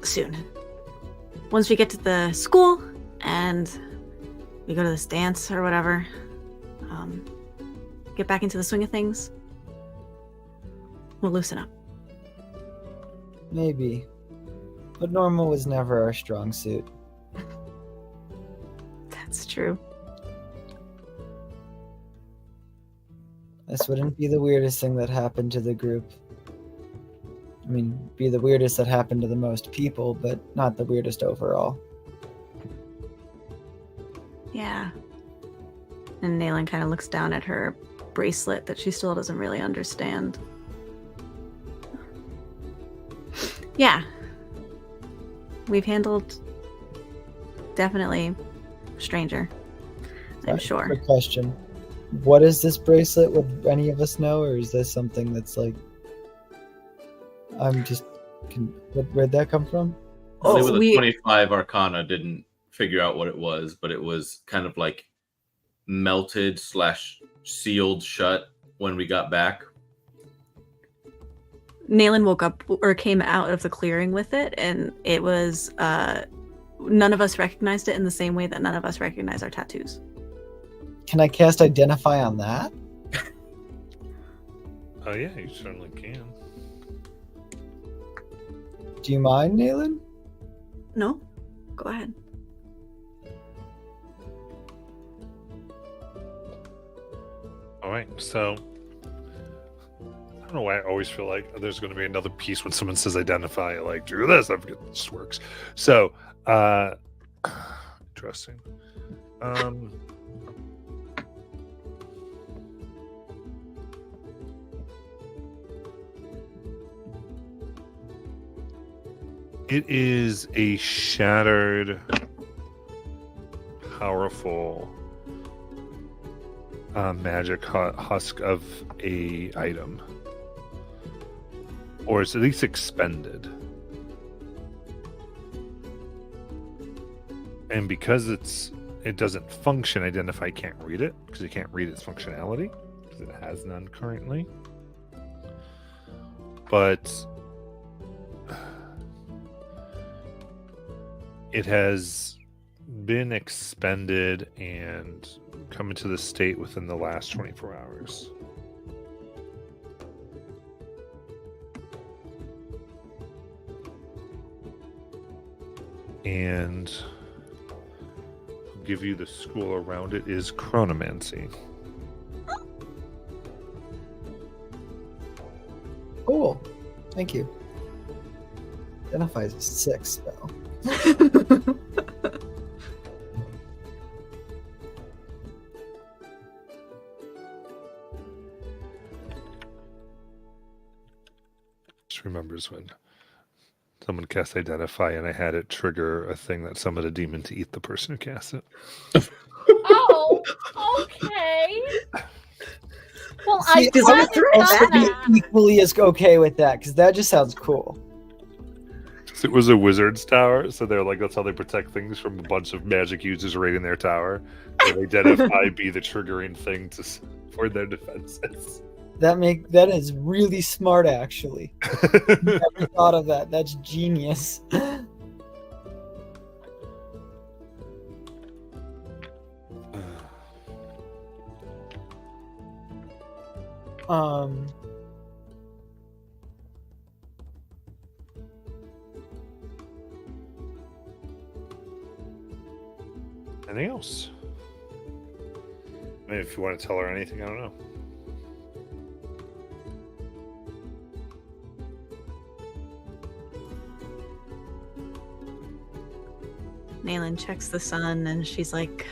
soon. Once we get to the school and we go to this dance or whatever, get back into the swing of things, we'll loosen up. Maybe. But normal was never our strong suit. That's true. This wouldn't be the weirdest thing that happened to the group. I mean, be the weirdest that happened to the most people, but not the weirdest overall. Yeah. And Nayland kind of looks down at her bracelet that she still doesn't really understand. Yeah. We've handled definitely stranger, I'm sure. Quick question. What is this bracelet? Would any of us know, or is this something that's like... Where'd that come from? Only with we- a 25 Arcana didn't figure out what it was, but it was kind of like melted / sealed shut when we got back. Nayland woke up or came out of the clearing with it, and it was none of us recognized it in the same way that none of us recognize our tattoos. Can I cast Identify on that? Oh yeah, you certainly can. Do you mind, Nayland? No? Go ahead. All right, so I don't know why I always feel like there's going to be another piece when someone says identify, like do this. I forget this works. So, interesting. It is a shattered, powerful magic husk of a item, or it's at least expended. And because it doesn't function, Identify can't read it because it can't read its functionality because it has none currently. But it has been expended and come into the state within the last 24 hours. And I'll give you the school around it is Chronomancy. Cool. Thank you. Identifies a 6 spell. Just remembers when someone cast Identify and I had it trigger a thing that summoned a demon to eat the person who cast it. Oh, okay. Well, See, I I would also be that. equally as okay with that because that just sounds cool. So it was a wizard's tower, so they're like that's how they protect things from a bunch of magic users raiding their tower. They Identify be the triggering thing for their defenses. That is really smart, actually. Never thought of that. That's genius. Anything else? Maybe if you want to tell her anything, I don't know. Nayland checks the sun and she's like,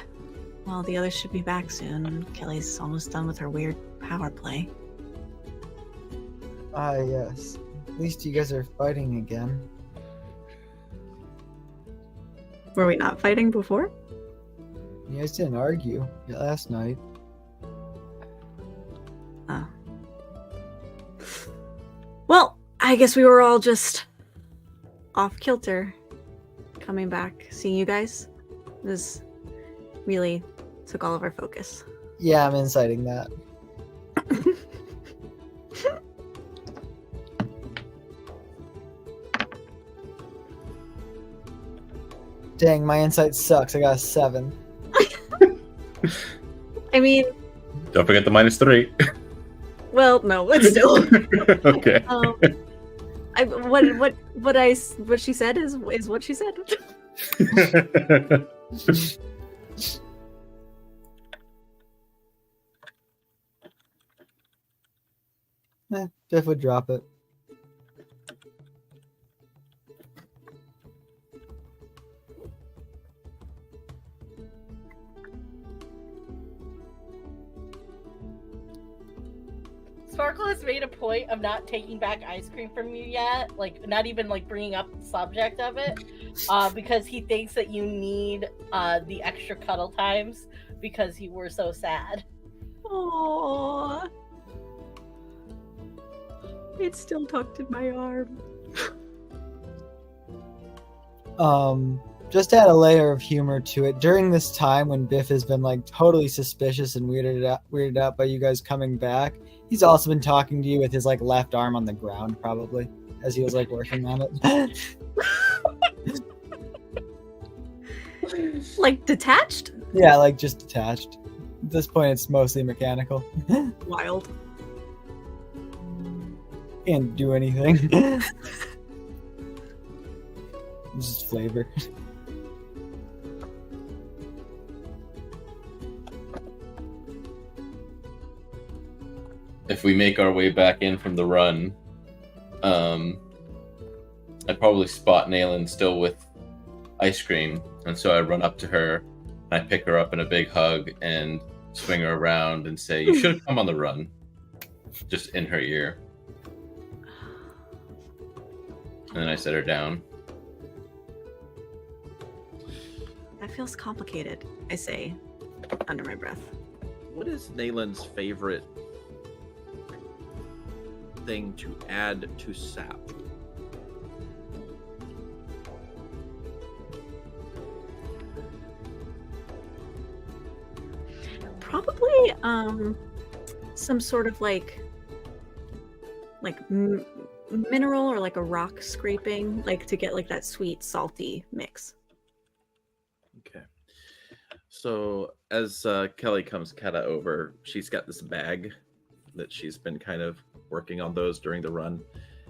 well, the others should be back soon. Kelly's almost done with her weird power play. Ah, yes. At least you guys are fighting again. Were we not fighting before? You guys didn't argue last night. Oh. Well, I guess we were all just off kilter. Coming back, seeing you guys was really took all of our focus. Yeah, I'm inciting that. Dang, my insight sucks. I got a 7. I mean, Don't forget the -3. well, no, it's still. Okay. What she said is what she said. Jeff would drop it. Sparkle has made a point of not taking back ice cream from you yet, like not even like bringing up the subject of it, because he thinks that you need the extra cuddle times because you were so sad. Aww. It's still tucked in my arm. Just add a layer of humor to it. During this time when Biff has been like totally suspicious and weirded out by you guys coming back, he's also been talking to you with his like left arm on the ground, probably, as he was like working on it. Like detached? Yeah, like just detached. At this point, it's mostly mechanical. Wild. Can't do anything. It's just flavor. If we make our way back in from the run, I probably spot Naylin still with ice cream, and so I run up to her, and I pick her up in a big hug and swing her around and say, "You should have come on the run," just in her ear. And then I set her down. That feels complicated, I say, under my breath. What is Naylin's favorite thing to add to sap? Probably some sort of like mineral or like a rock scraping, like to get like that sweet salty mix. Okay. So as Kelly comes kind of over, she's got this bag that she's been kind of working on those during the run,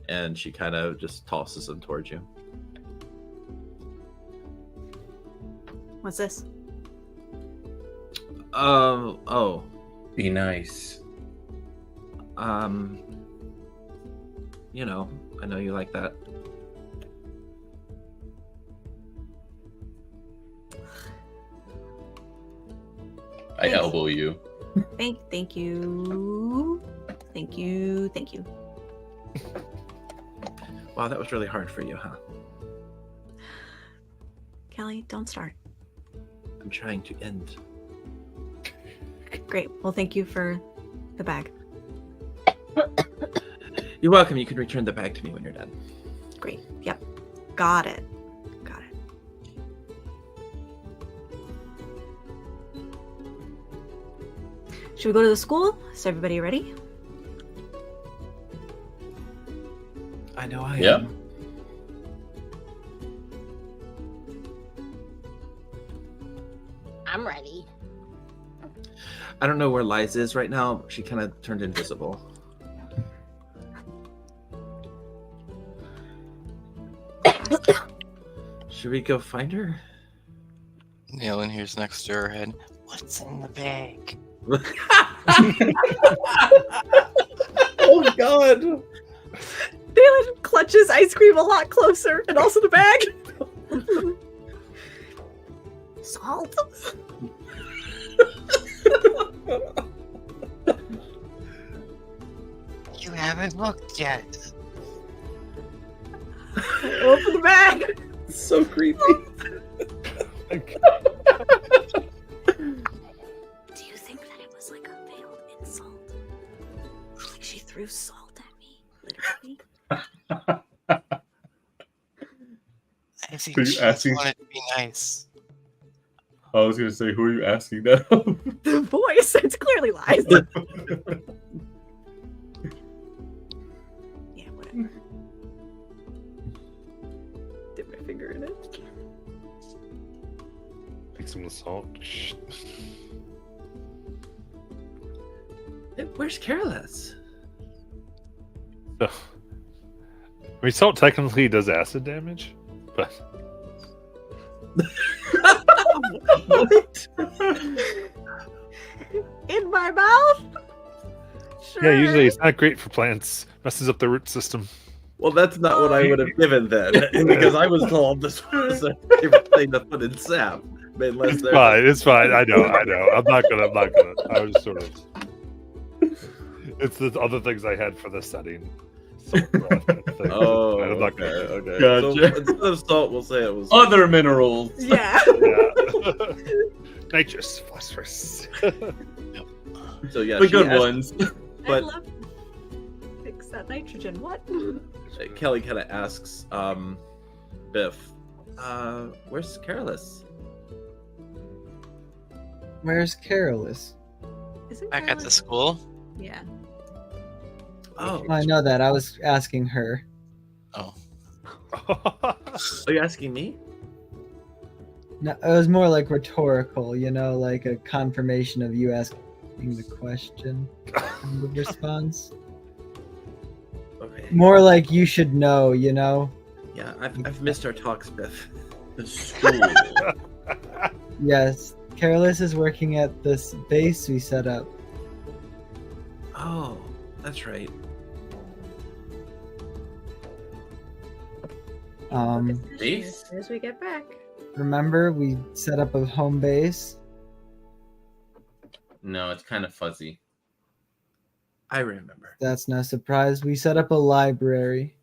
and she kind of just tosses them towards you. What's this? Oh. Be nice. You know, I know you like that. I Thanks. elbow you. Thank you. Wow, that was really hard for you, huh? Kelly, don't start. I'm trying to end. Great. Well, thank you for the bag. You're welcome. You can return the bag to me when you're done. Great. Yep. Got it. Should we go to the school? Is everybody ready? I know I Yeah. am. I'm ready. I don't know where Liz is right now. She kind of turned invisible. Should we go find her? Naylin here's next to her head. What's in the bag? Oh God! Dalen clutches ice cream a lot closer, and also the bag. Salt. You haven't looked yet. Open the bag. It's so creepy. Do you think that it was like a veiled insult? Like she threw salt at me, literally? I think Are you she just asking- wanted to be nice. I was gonna say, who are you asking that of? The voice. It's clearly lies. Yeah, whatever. Dip my finger in it. Take some of the salt. Shh. Hey, where's Carolus? I mean, salt technically does acid damage, but What? In my mouth? Sure. yeah, usually it's not great for plants. Messes up the root system. Well, that's not what I would have given then, because I was told this was a favorite thing to put in sap. Unless It's there- fine. It's fine. I know. I'm not gonna. I was sort of. It's the other things I had for the setting. Salt breath kind of thing. Oh, I'm not okay, gonna. okay. Gotcha. So instead of salt, we'll say it was. Other minerals. Yeah. Yeah. Nitrous, phosphorus. So yeah, The she good asked- ones. I But- love fix that nitrogen. What? Kelly kind of asks Biff, where's Carolus? Where's Carolus? Isn't Back at Carolyn- the school? Yeah. Oh, I know that. I was asking her. Oh. are you asking me? No, it was more like rhetorical, like a confirmation of you asking the question kind of response. Okay. More like you should know, Yeah, I've missed our talks, Biff. The school. Yes, Careless is working at this base we set up. Oh, that's right. Base? As soon as we get back. Remember, we set up a home base. No, it's kind of fuzzy. I remember. That's no surprise. We set up a library,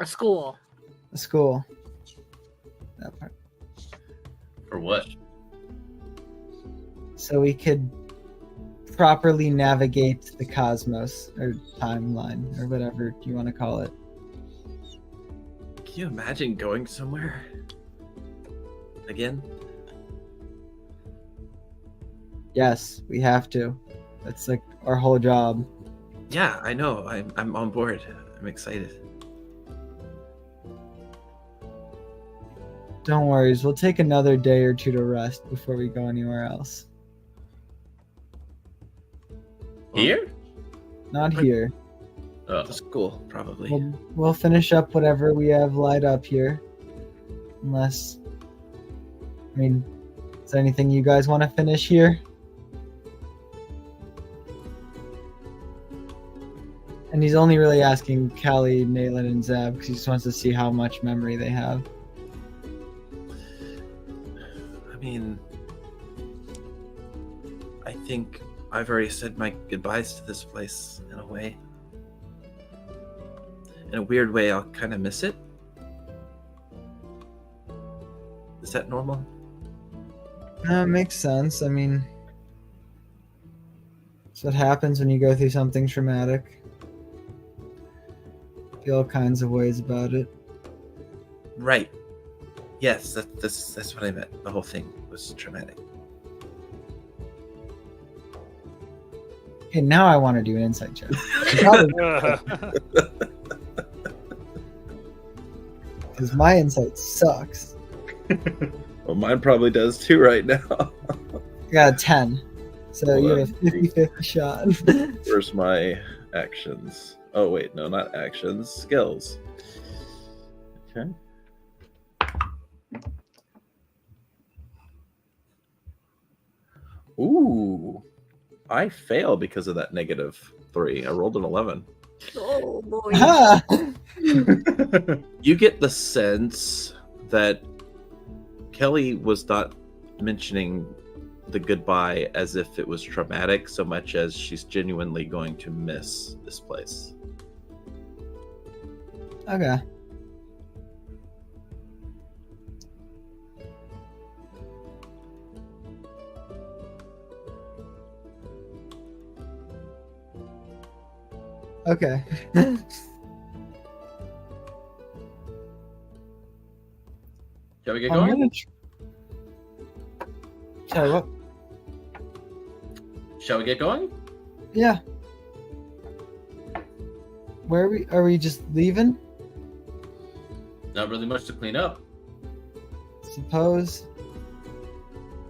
A school. a school. That part. For what? So we could properly navigate the cosmos or timeline or whatever you want to call it. Can you imagine going somewhere again? Yes, we have to. That's like our whole job. Yeah, I know. I'm on board. I'm excited. Don't worry, we'll take another day or two to rest before we go anywhere else. Here? Not here. Oh. The school, probably. We'll finish up whatever we have lined up here. Unless, is there anything you guys want to finish here? And he's only really asking Callie, Nayland, and Zeb because he just wants to see how much memory they have. I think I've already said my goodbyes to this place in a way. In a weird way, I'll kind of miss it. Is that normal? Makes sense. It's what happens when you go through something traumatic. Feel all kinds of ways about it. Right. Yes, that's what I meant. The whole thing was traumatic. Okay, now I want to do an insight check. Because my insight sucks. Well, mine probably does too right now. I got a 10. So you have a 50-50 shot. Where's my actions? Oh, wait, no, not actions. Skills. Okay. Ooh. I fail because of that -3. I rolled an 11. Oh boy. Ah! You get the sense that Kelly was not mentioning the goodbye as if it was traumatic so much as she's genuinely going to miss this place. Okay. Okay. Shall we get I'm going? gonna Sorry, what? Shall we get going? Yeah. Where are we just leaving? Not really much to clean up. Suppose.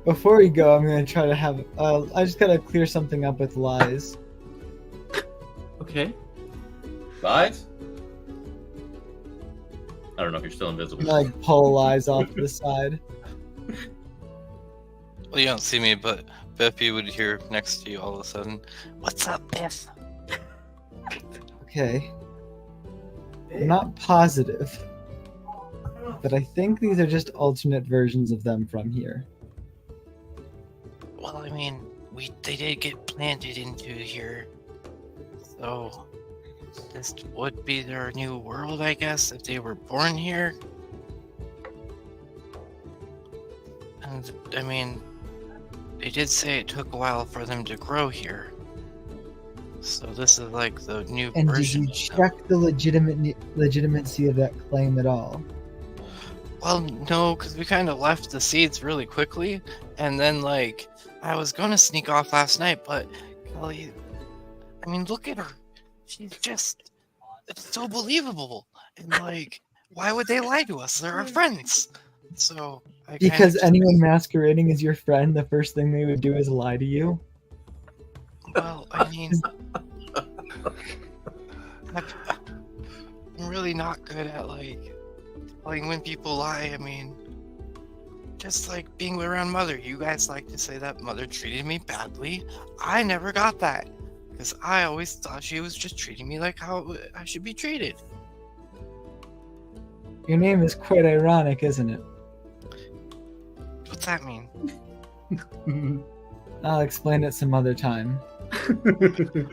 Before we go, I'm gonna try to have. I just gotta clear something up with lies. Okay. Lies? I don't know if you're still invisible. I'm gonna, pull lies off to the side. Well, you don't see me, but Biff, you would hear next to you all of a sudden, "What's up, Biff?" Okay. I'm not positive, but I think these are just alternate versions of them from here. Well, they did get planted into here, so this would be their new world, I guess, if they were born here. And they did say it took a while for them to grow here. So this is like the new And did version you of them. check the legitimacy of that claim at all? Well, no, because we kind of left the seeds really quickly, and then I was gonna sneak off last night, but Kelly, look at her. She's it's so believable. And why would they lie to us? They're our friends. So I Because kinda anyone masquerading as your friend, the first thing they would do is lie to you. well, I mean, I'm really not good at like telling when people lie. I mean, just like being around Mother. You guys like to say that Mother treated me badly. I never got that because I always thought she was just treating me like how I should be treated. Your name is quite ironic, isn't it? What's that mean? I'll explain it some other time.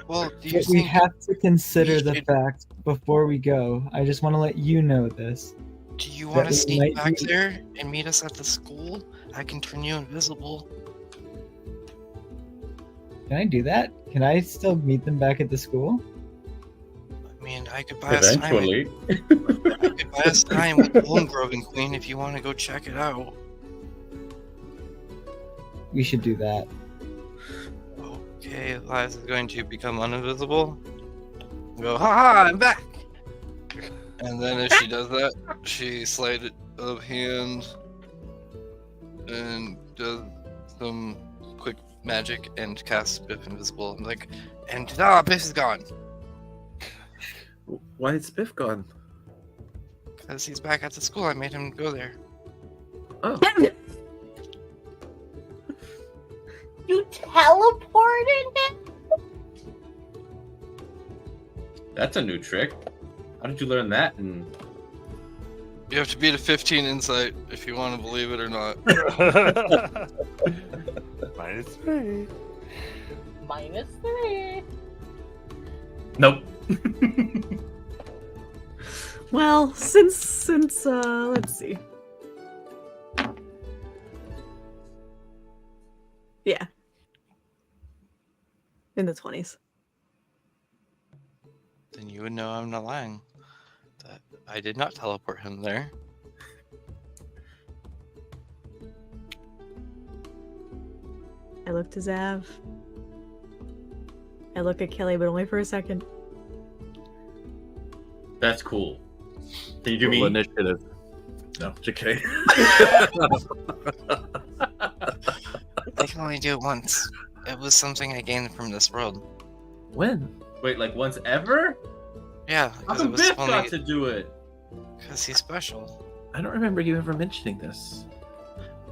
Well, do you But we think have to consider we the should- fact before we go. I just want to let you know this. do you that want to we sneak might back be- there and meet us at the school? I can turn you invisible. Can I do that? Can I still meet them back at the school? I mean, I could buy us time. Eventually. I could buy us time with Holmgroven Queen if you want to go check it out. We should do that. Okay, Liza's going to become uninvisible. Go, haha, I'm back! And then if she does that, she sleight of hand and does some quick magic and casts Biff invisible. I'm like, and Biff is gone. Why is Biff gone? Because he's back at the school. I made him go there. Oh, You teleported him? That's a new trick. How did you learn that? And You have to beat a 15 insight if you want to believe it or not. -3. -3. nope. Well, since let's see. Yeah. In the 20s. Then you would know I'm not lying. That I did not teleport him there. I look to Zav. I look at Kelly, but only for a second. That's cool. Can you do roll me? initiative. No, JK. I can only do it once. It was something I gained from this world. When? Wait, like once ever? Yeah, How because it come was Biff got only to do it? because he's special. I don't remember you ever mentioning this.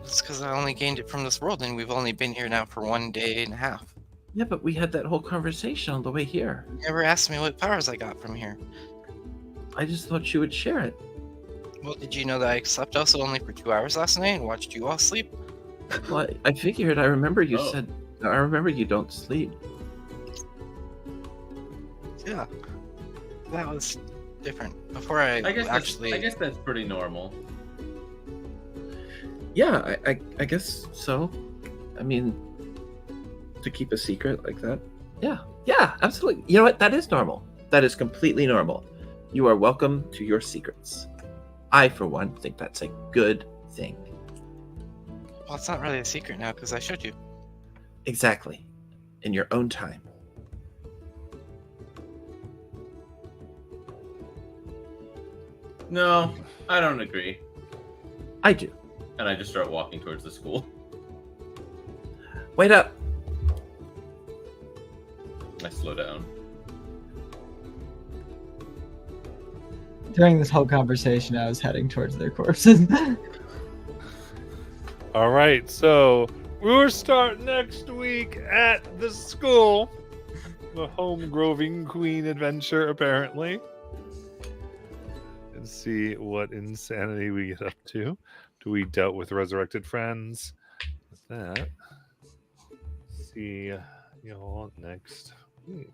It's because I only gained it from this world, and we've only been here now for 1 day and a half. Yeah, but we had that whole conversation on the way here. You never asked me what powers I got from here. I just thought you would share it. Well, did you know that I slept also only for 2 hours last night and watched you all sleep? Well, I figured. I remember you Oh. said. I remember you don't sleep. Yeah, that was different. Before I I guess that's pretty normal. Yeah, I guess so. I mean, to keep a secret like that. Yeah, absolutely. You know what? That is normal. That is completely normal. You are welcome to your secrets. I, for one, think that's a good thing. Well, it's not really a secret now because I showed you. Exactly. In your own time. No, I don't agree. I do. And I just start walking towards the school. Wait up. I slow down. During this whole conversation, I was heading towards their corpses. All right, so we'll start next week at the school. The Holmgroven Queen adventure, apparently. And see what insanity we get up to. Do we dealt with resurrected friends? With that, see y'all next week.